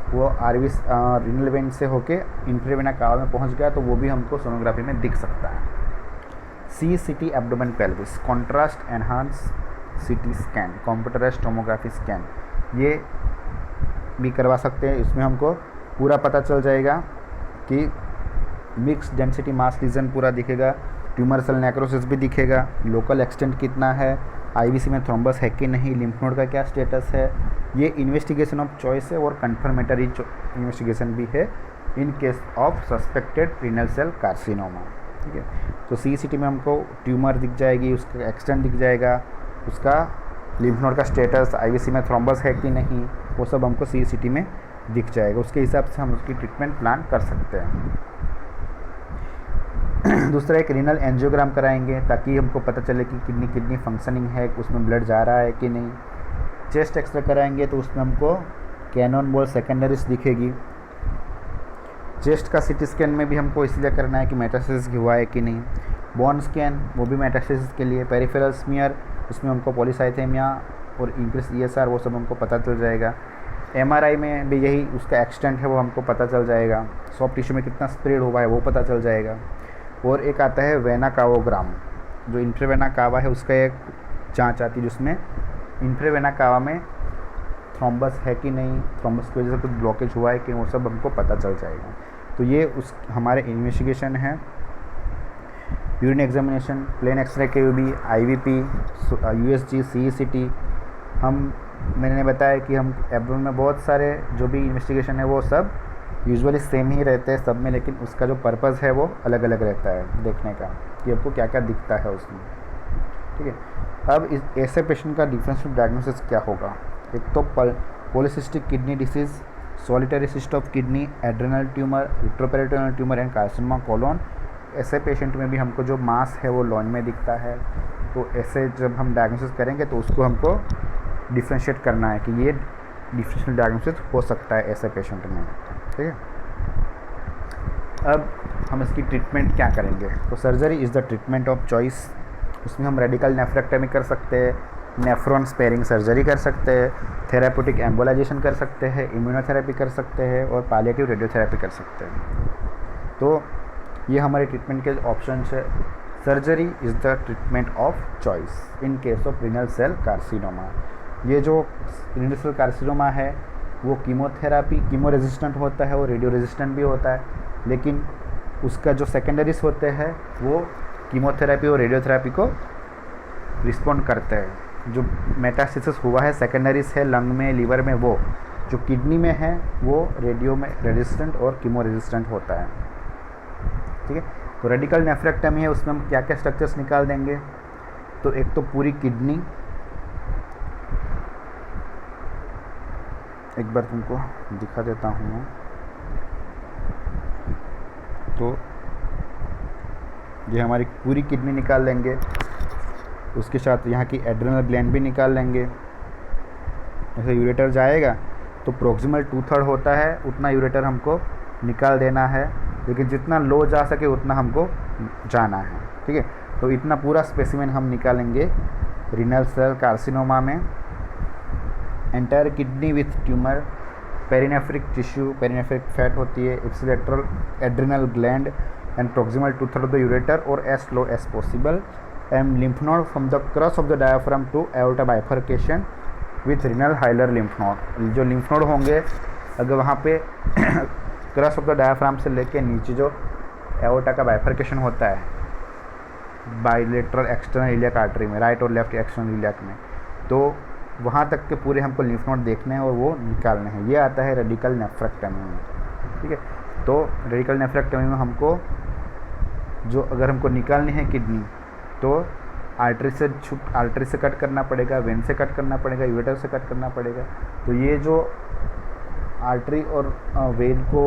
वो रीनल वेन से होके इंफ्रावेना कावा में पहुंच गया तो वो भी हमको सोनोग्राफी में दिख सकता है। CCT abdomen pelvis, contrast enhance CT scan, computerised tomography scan, ये भी करवा सकते हैं। इसमें हमको पूरा पता चल जाएगा कि मिक्स डेंसिटी मास लीजन पूरा दिखेगा, ट्यूमर सेल नेक्रोसिस भी दिखेगा, लोकल एक्सटेंट कितना है, IVC में थ्रोम्बस है कि नहीं, लिम्फ नोड का क्या स्टेटस है। ये इन्वेस्टिगेशन ऑफ चॉइस है और कंफर्मेटरी इन्वेस्टिगेशन भी है in case of suspected renal cell carcinoma. ठीक है, तो CCT में हमको ट्यूमर दिख जाएगी, उसका एक्सटेंट दिख जाएगा, उसका लिम्फ नोड का स्टेटस, IVC में थ्रोम्बस है कि नहीं, वो सब हमको CCT में दिख जाएगा। उसके हिसाब से हम उसकी ट्रीटमेंट प्लान कर सकते हैं। दूसरा एक रीनल एंजियोग्राम कराएंगे ताकि हमको पता चले कि किडनी फंक्शनिंग है, उसमें ब्लड जा रहा है कि नहीं। चेस्ट एक्सरे कराएंगे तो उसमें हमको कैनन बॉल सेकेंडरीज दिखेगी। चेस्ट का CT स्कैन में भी हमको इसलिए करना है कि मेटास्टेसिस हुआ है कि नहीं। बोन स्कैन वो भी मेटास्टेसिस के लिए। पेरिफेरल स्मीयर उसमें हमको पॉलीसाइथेमिया और इंक्रीज ESR वो सब हमको पता चल जाएगा। MRI में भी यही उसका एक्सटेंट है वो हमको पता चल जाएगा। सॉफ्ट टिश्यू में कितना स्प्रेड हुआ है वो पता चल जाएगा। और एक आता है वेना कावोग्राम, जो इंफ्रावेना कावा है उसका एक जांच आती है जिसमें इंफ्रावेना कावा में थ्रोम्बस है कि नहीं, थ्रोम्बस की वजह से कुछ ब्लॉकेज हुआ है कि वो सब हमको पता चल जाएगा। तो ये उस हमारे इन्वेस्टिगेशन है। Urine examination, plain x-ray KUB, IVP, USG, CCT। मैंने बताया कि हम एब्डोमेन में बहुत सारे जो भी इन्वेस्टिगेशन है वो सब यूजुअली सेम ही रहते हैं सब में, लेकिन उसका जो पर्पज़ है वो अलग अलग रहता है देखने का कि आपको क्या क्या दिखता है उसमें। ठीक है। अब इस ऐसे पेशेंट का डिफरेंशियल डायग्नोसिस क्या होगा? एक तो polycystic kidney disease, solitary cyst of kidney, adrenal tumour, retroperitoneal tumour and carcinoma colon. ऐसे पेशेंट में भी हमको जो मास है वो लॉन में दिखता है, तो ऐसे जब हम डायग्नोसिस करेंगे तो उसको हमको डिफ्रेंशिएट करना है कि ये डिफरेंशियल डायग्नोसिस हो सकता है ऐसे पेशेंट में, ठीक है। अब हम इसकी ट्रीटमेंट क्या करेंगे? तो surgery is the treatment of choice. उसमें हम रेडिकल नेफ्रेक्टमी कर सकते हैं, नेफ्रॉन स्पेयरिंग सर्जरी कर सकते हैं, थेरापेटिक एम्बोलाइजेशन कर सकते हैं, इम्यूनोथेरेपी कर सकते हैं और पैलिएटिव रेडियोथेरेपी कर सकते हैं। तो ये हमारे ट्रीटमेंट के ऑप्शन है। Surgery is the treatment of choice in case of renal cell carcinoma. ये जो रीनल सेल कार्सिनोमा है वो कीमो रेजिस्टेंट होता है और रेडियो रेजिस्टेंट भी होता है, लेकिन उसका जो सेकेंडरीज होते हैं वो कीमोथेरेपी और रेडियोथेरेपी को रिस्पॉन्ड करते हैं। जो मेटास्टेसिस हुआ है सेकेंडरीज है लंग में, लीवर में, वो जो किडनी में है वो रेडियो में रेजिस्टेंट और कीमो रेजिस्टेंट होता है, ठीक है। तो रेडिकल नेफ्रेक्टमी है, उसमें हम क्या क्या स्ट्रक्चर्स निकाल देंगे? तो एक तो पूरी किडनी, एक बार तुमको दिखा देता हूँ मैं। तो ये हमारी पूरी किडनी निकाल लेंगे, उसके साथ यहाँ की एड्रेनल ग्लैंड भी निकाल लेंगे। जैसे यूरेटर जाएगा तो प्रोक्सिमल 2/3 होता है, उतना यूरेटर हमको निकाल देना है, लेकिन जितना लो जा सके उतना हमको जाना है, ठीक है। तो इतना पूरा स्पेसिमेन हम निकालेंगे रीनल सेल कार्सिनोमा में। Entire kidney with tumour, perinephric tissue, perinephric fat होती है, ipsilateral adrenal gland and proximal 2/3 of the ureter और as low as possible, and lymph node from the cross of the diaphragm to aorta bifurcation with renal hilar lymph node. जो लिम्फ नोड होंगे अगर वहाँ पे क्रॉस ऑफ द डायाफ्राम से लेके नीचे जो एओर्टा का बाइफर्केशन होता है बाइलेटरल एक्सटर्नल इलियक आर्टरी में, राइट और लेफ्ट एक्सटर्नल इलियक में, तो वहाँ तक के पूरे हमको लिम्फ नोड देखने हैं और वो निकालने हैं। ये आता है रेडिकल नेफ्रेक्टमी में, ठीक है। तो रेडिकल नेफ्रेक्टमी में हमको जो अगर हमको निकालनी है किडनी तो आर्टरी से कट करना पड़ेगा, वेन से कट करना पड़ेगा, यूरेटर से कट करना पड़ेगा। तो ये जो आर्टरी और वेन को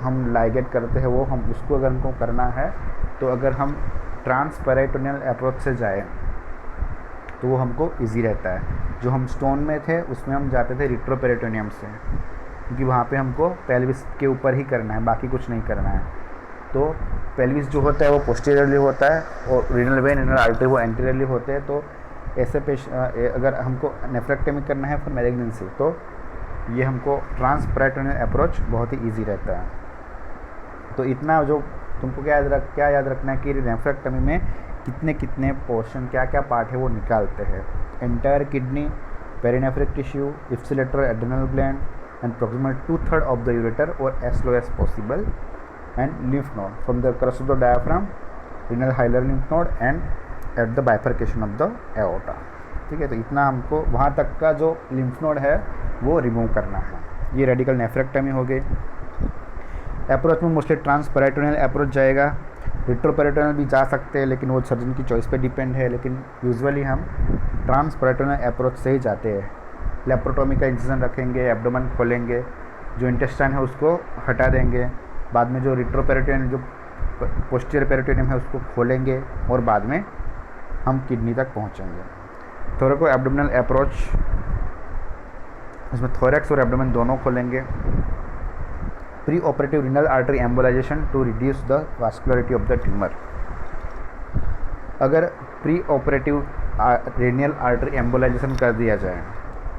हम लाइगेट करते हैं वो हम उसको अगर हमको करना है तो अगर हम ट्रांसपेरिटोनियल अप्रोच से जाएं तो वो हमको इजी रहता है। जो हम स्टोन में थे उसमें हम जाते थे रिट्रोपेरिटोनियम से, क्योंकि वहाँ पे हमको पेल्विस के ऊपर ही करना है, बाकी कुछ नहीं करना है। तो पेल्विस जो होता है वो पोस्टीरियरली होता है और रीनल वेन, रीनल आर्टरी वो एंटीरियरली होते हैं। तो ऐसे अगर हमको नेफ्रेक्टमी करना है फॉर मैलिग्नेंसी तो ये हमको ट्रांसपेरिटोनियल अप्रोच बहुत ही ईजी रहता है। तो इतना जो तुमको क्या याद रखना है कि नेफ्रेक्टमी में कितने पोर्शन, क्या क्या पार्ट है वो निकालते हैं। Entire kidney, perinephric tissue, ipsilateral adrenal gland and proximal 2/3 of the ureter और as low as possible, and lymph node from the crus of the diaphragm, renal hilar lymph node and at the bifurcation of the aorta, ठीक है। तो इतना हमको वहाँ तक का जो lymph node है वो रिमूव करना है। ये रेडिकल नेफ्रेक्टमी हो गई। अप्रोच में मोस्टली ट्रांसपेरिटोनियल अप्रोच जाएगा, रिट्रोपेरिटोनियल भी जा सकते हैं लेकिन वो सर्जन की चॉइस पे डिपेंड है, लेकिन यूजुअली हम ट्रांसपेरिटोनियल अप्रोच से ही जाते हैं। लेप्रोटोमी का इंसिजन रखेंगे, एब्डोमेन खोलेंगे, जो इंटेस्टाइन है उसको हटा देंगे, बाद में जो रिट्रोपेरिटोनियम जो पोस्टीरियर पेरिटोनियम है उसको खोलेंगे और बाद में हम किडनी तक पहुंचेंगे। थोरेको एब्डोमिनल अप्रोच, इसमें थोरेक्स और एब्डोमेन दोनों खोलेंगे। Preoperative renal artery embolisation to reduce the vascularity of the tumour. अगर preoperative renal artery embolisation कर दिया जाए,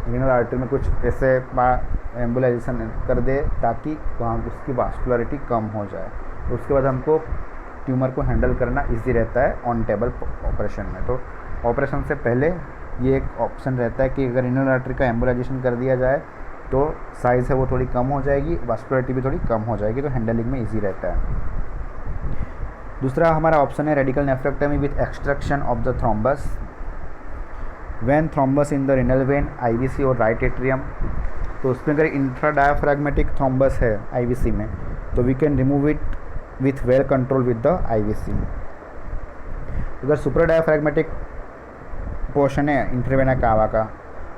रीनल आर्टरी में कुछ ऐसे एम्बोलाइजेशन कर दे ताकि वहाँ उसकी वास्कुलरिटी कम हो जाए, उसके बाद हमको ट्यूमर को हैंडल करना इजी रहता है ऑन टेबल ऑपरेशन में। तो ऑपरेशन से पहले ये एक ऑप्शन रहता है कि अगर रीनल आर्टरी का एम्बोलाइजेशन कर दिया जाए तो साइज़ है वो थोड़ी कम हो जाएगी, वास्कुलरिटी भी थोड़ी कम हो जाएगी, तो हैंडलिंग में ईजी रहता है। दूसरा हमारा ऑप्शन है radical nephrectomy with extraction of the thrombus. When thrombus in the renal vein, IVC और राइट एट्रियम, तो उसमें अगर इंट्राडायाफ्रैग्मेटिक थ्रोम्बस है आईवीसी में तो we can remove it with well control with the IVC. अगर सुपराडायाफ्रैग्मेटिक पोर्शन है इंट्रावेना कावा का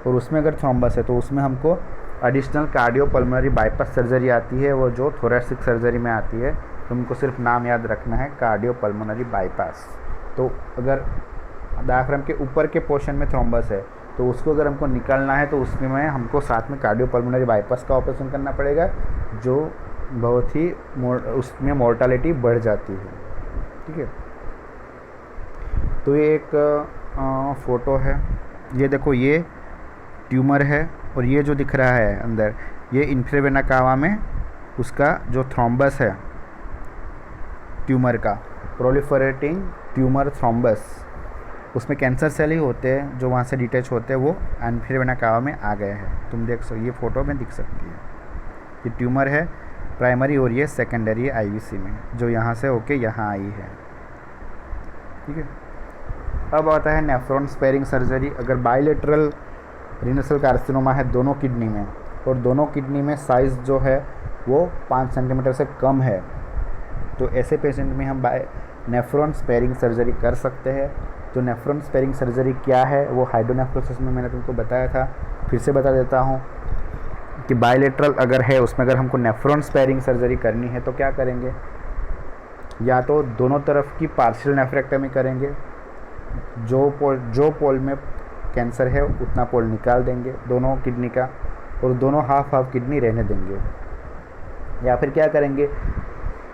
और उसमें अगर थ्रोम्बस है तो उसमें हमको एडिशनल कार्डियोपल्मोनरी बाईपास सर्जरी आती है, वो जो थोरेसिक सर्जरी में आती है। तुमको सिर्फ नाम याद रखना है, कार्डियोपल्मोनरी बाईपास। तो अगर डायफ्राम के ऊपर के पोर्शन में थ्रोम्बस है तो उसको अगर हमको निकालना है तो उसमें हमको साथ में कार्डियोपल्मोनरी बाईपास का ऑपरेशन करना पड़ेगा, जो बहुत ही उसमें मोर्टालिटी बढ़ जाती है। ठीक है, तो ये एक फ़ोटो है, ये देखो ये ट्यूमर है और ये जो दिख रहा है अंदर ये इंफ्रावेना कावा में उसका जो थ्रोम्बस है ट्यूमर का, प्रोलिफरेटिंग ट्यूमर थ्रोम्बस, उसमें कैंसर सेल ही होते हैं जो वहाँ से डिटैच होते हैं, वो इंफ्रावेना कावा में आ गए हैं। तुम देख सकते, ये फ़ोटो में दिख सकती है। ये ट्यूमर है प्राइमरी और ये सेकेंडरी आईवीसी में, जो यहाँ से होके यहाँ आई है। ठीक है, अब आता है नेफ्रॉन स्पेयरिंग सर्जरी। अगर बायलेटरल रीनल सेल कार्सिनोमा है दोनों किडनी में और दोनों किडनी में साइज़ जो है वो 5 सेंटीमीटर से कम है, तो ऐसे पेशेंट में हम नेफ्रॉन स्पेयरिंग सर्जरी कर सकते हैं। तो नेफ्रॉन स्पेयरिंग सर्जरी क्या है वो हाइड्रोनेफ्रोसिस में मैंने तुमको बताया था, फिर से बता देता हूँ कि बायलेटरल अगर है उसमें अगर हमको नेफ्रॉन स्पेयरिंग सर्जरी करनी है तो क्या करेंगे, या तो दोनों तरफ की पार्शियल नेफ्रेक्टमी करेंगे, जो पोल में कैंसर है उतना पोल निकाल देंगे दोनों किडनी का और दोनों हाफ किडनी रहने देंगे, या फिर क्या करेंगे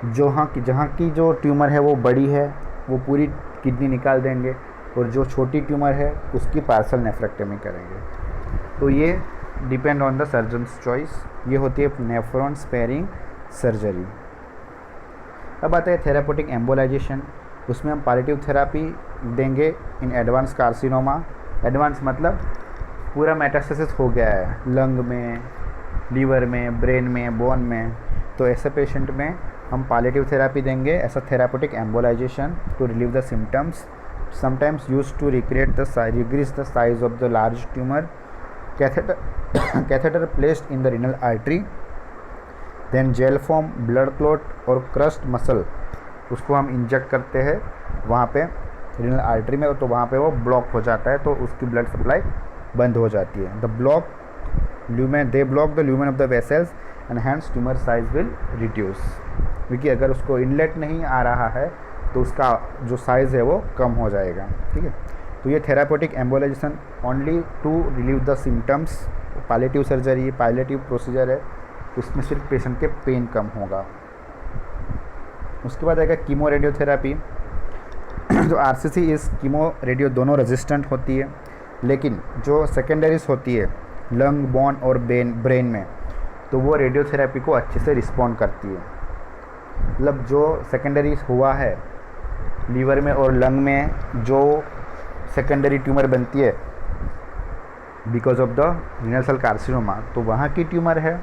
जहाँ की जो ट्यूमर है वो बड़ी है वो पूरी किडनी निकाल देंगे और जो छोटी ट्यूमर है उसकी पार्शियल नेफ्रेक्टमी करेंगे। तो ये depend on the surgeons choice, ये होती है नेफ्रॉन स्पेयरिंग सर्जरी। अब आता है थेरापेटिक एम्बोलाइजेशन, उसमें हम पैलिएटिव थेरापी देंगे इन एडवांस कार्सिनोमा। एडवांस मतलब पूरा मेटास्टेसिस हो गया है लंग में, लीवर में, ब्रेन में, बोन में, तो ऐसे पेशेंट में हम पैलिएटिव थेरापी देंगे ऐसा therapeutic embolisation to relieve the symptoms, sometimes used to recreate the regress the size of the large tumour, catheter placed in the renal artery, then gel form, blood clot और क्रस्ट मसल, उसको हम इंजेक्ट करते हैं वहाँ पे रीनल आर्टरी में, तो वहाँ पे वो ब्लॉक हो जाता है तो उसकी ब्लड सप्लाई बंद हो जाती है। They block the lumen of the vessels and hence tumour size will reduce, क्योंकि अगर उसको इनलेट नहीं आ रहा है तो उसका जो साइज़ है वो कम हो जाएगा। ठीक है, तो ये therapeutic embolization only to relieve the symptoms, palliative surgery, palliative procedure है, उसमें सिर्फ पेशेंट के पेन कम होगा। उसके बाद आएगा कीमो रेडियोथेरापी। जो आरसीसी इस कीमो रेडियो दोनों रेजिस्टेंट होती है, लेकिन जो सेकेंडरीज होती है लंग, बोन और ब्रेन में, तो वो रेडियोथेरापी को अच्छे से रिस्पॉन्ड करती है। मतलब जो सेकेंडरीज हुआ है लीवर में और लंग में, जो सेकेंडरी ट्यूमर बनती है because of the renal cell carcinoma, तो वहाँ की ट्यूमर है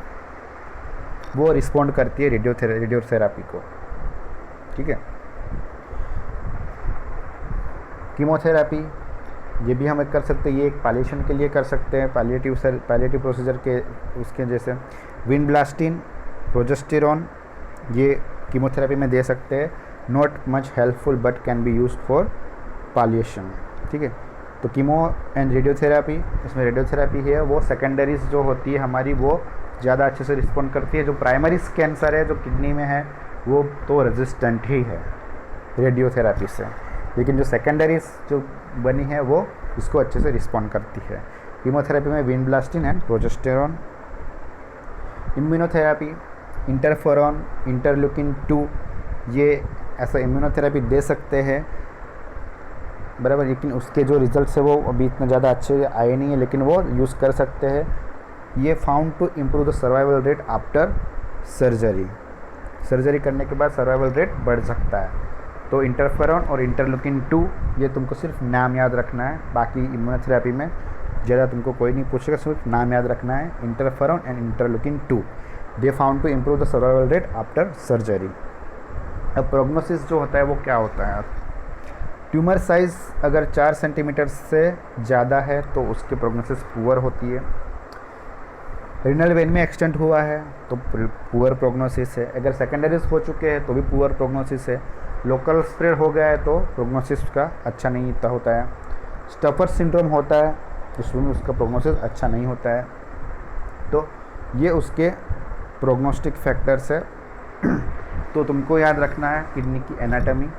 वो रिस्पॉन्ड करती है रेडियोथेरापी को। ठीक है, कीमोथेरापी ये भी हम कर सकते हैं, ये एक पैलिएशन के लिए कर सकते हैं, पैलिएटिव प्रोसीजर के उसके जैसे विनब्लास्टिन, प्रोजेस्टेरॉन, ये कीमोथेरापी में दे सकते हैं। Not much helpful but can be used for palliation. ठीक है, तो कीमो एंड रेडियोथेरापी, इसमें रेडियोथेरापी है वो सेकेंडरीज जो होती है हमारी वो ज़्यादा अच्छे से रिस्पॉन्ड करती है। जो प्राइमरी कैंसर है जो किडनी में है वो तो रेजिस्टेंट ही है रेडियोथेरापी से, लेकिन जो सेकेंडरीज जो बनी है वो इसको अच्छे से रिस्पॉन्ड करती है। कीमोथेरापी में vinblastine and progesterone. Immunotherapy, interferon, interleukin 2, ये ऐसा इम्यूनोथेरापी दे सकते हैं बराबर, लेकिन उसके जो रिजल्ट्स है वो अभी इतना ज़्यादा अच्छे आए नहीं है, लेकिन वो यूज़ कर सकते हैं। ये found to improve the survival rate after surgery करने के बाद सर्वाइवल रेट बढ़ सकता है। तो इंटरफेरॉन और इंटरल्यूकिन 2 ये तुमको सिर्फ नाम याद रखना है, बाकी इम्यूनोथेरापी में ज़्यादा तुमको कोई नहीं पूछेगा, सिर्फ नाम याद रखना है। Interferon and interleukin 2 they found to improve the survival rate after surgery. अब प्रोग्नोसिस जो होता है वो क्या होता है, ट्यूमर साइज़ अगर 4 सेंटीमीटर से ज़्यादा है तो उसकी प्रोग्नोसिस पुअर होती है। रीनल वेन में एक्सटेंड हुआ है तो पुअर प्रोग्नोसिस है। अगर सेकेंडरीज हो चुके हैं तो भी पुअर प्रोग्नोसिस है। लोकल स्प्रेड हो गया है तो प्रोग्नोसिस का अच्छा नहीं इतना होता है। स्टफर सिंड्रोम होता है, उसमें उसका प्रोग्नोसिस अच्छा नहीं होता है। तो ये उसके प्रोग्नोस्टिक फैक्टर्स है। तो तुमको याद रखना है किडनी की एनाटॉमी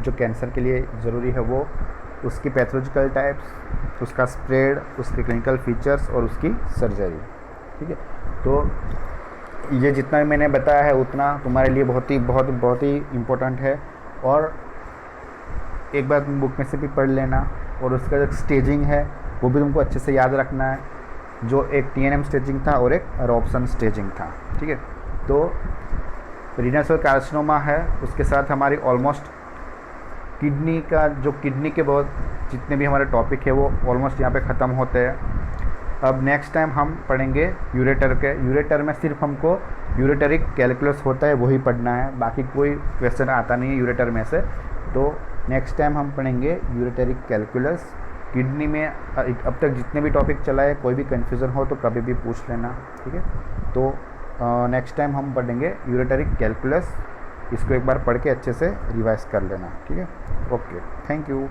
जो कैंसर के लिए ज़रूरी है, वो उसकी पैथोलॉजिकल टाइप्स, उसका स्प्रेड, उसके क्लिनिकल फीचर्स और उसकी सर्जरी। ठीक है, तो ये जितना भी मैंने बताया है उतना तुम्हारे लिए बहुत ही इम्पोर्टेंट है। और एक बार तुम बुक में से भी पढ़ लेना, और उसका जो स्टेजिंग है वो भी तुमको अच्छे से याद रखना है, जो एक TNM स्टेजिंग था और एक रॉबसन स्टेजिंग था। ठीक है, तो रीनल सेल कार्सिनोमा है, उसके साथ हमारी ऑलमोस्ट किडनी के बहुत जितने भी हमारे टॉपिक है वो ऑलमोस्ट यहाँ पे ख़त्म होते हैं। अब नेक्स्ट टाइम हम पढ़ेंगे यूरेटर में सिर्फ हमको यूरेटरिक कैलकुलस होता है वही पढ़ना है, बाकी कोई क्वेश्चन आता नहीं है यूरेटर में से। तो नेक्स्ट टाइम हम पढ़ेंगे यूरेटरिक कैलकुलस। किडनी में अब तक जितने भी टॉपिक चला है, कोई भी कन्फ्यूज़न हो तो कभी भी पूछ लेना। ठीक है, तो नेक्स्ट टाइम हम पढ़ेंगे यूरेटरिक कैलकुलस। इसको एक बार पढ़ के अच्छे से रिवाइज कर लेना। ठीक है, ओके, थैंक यू।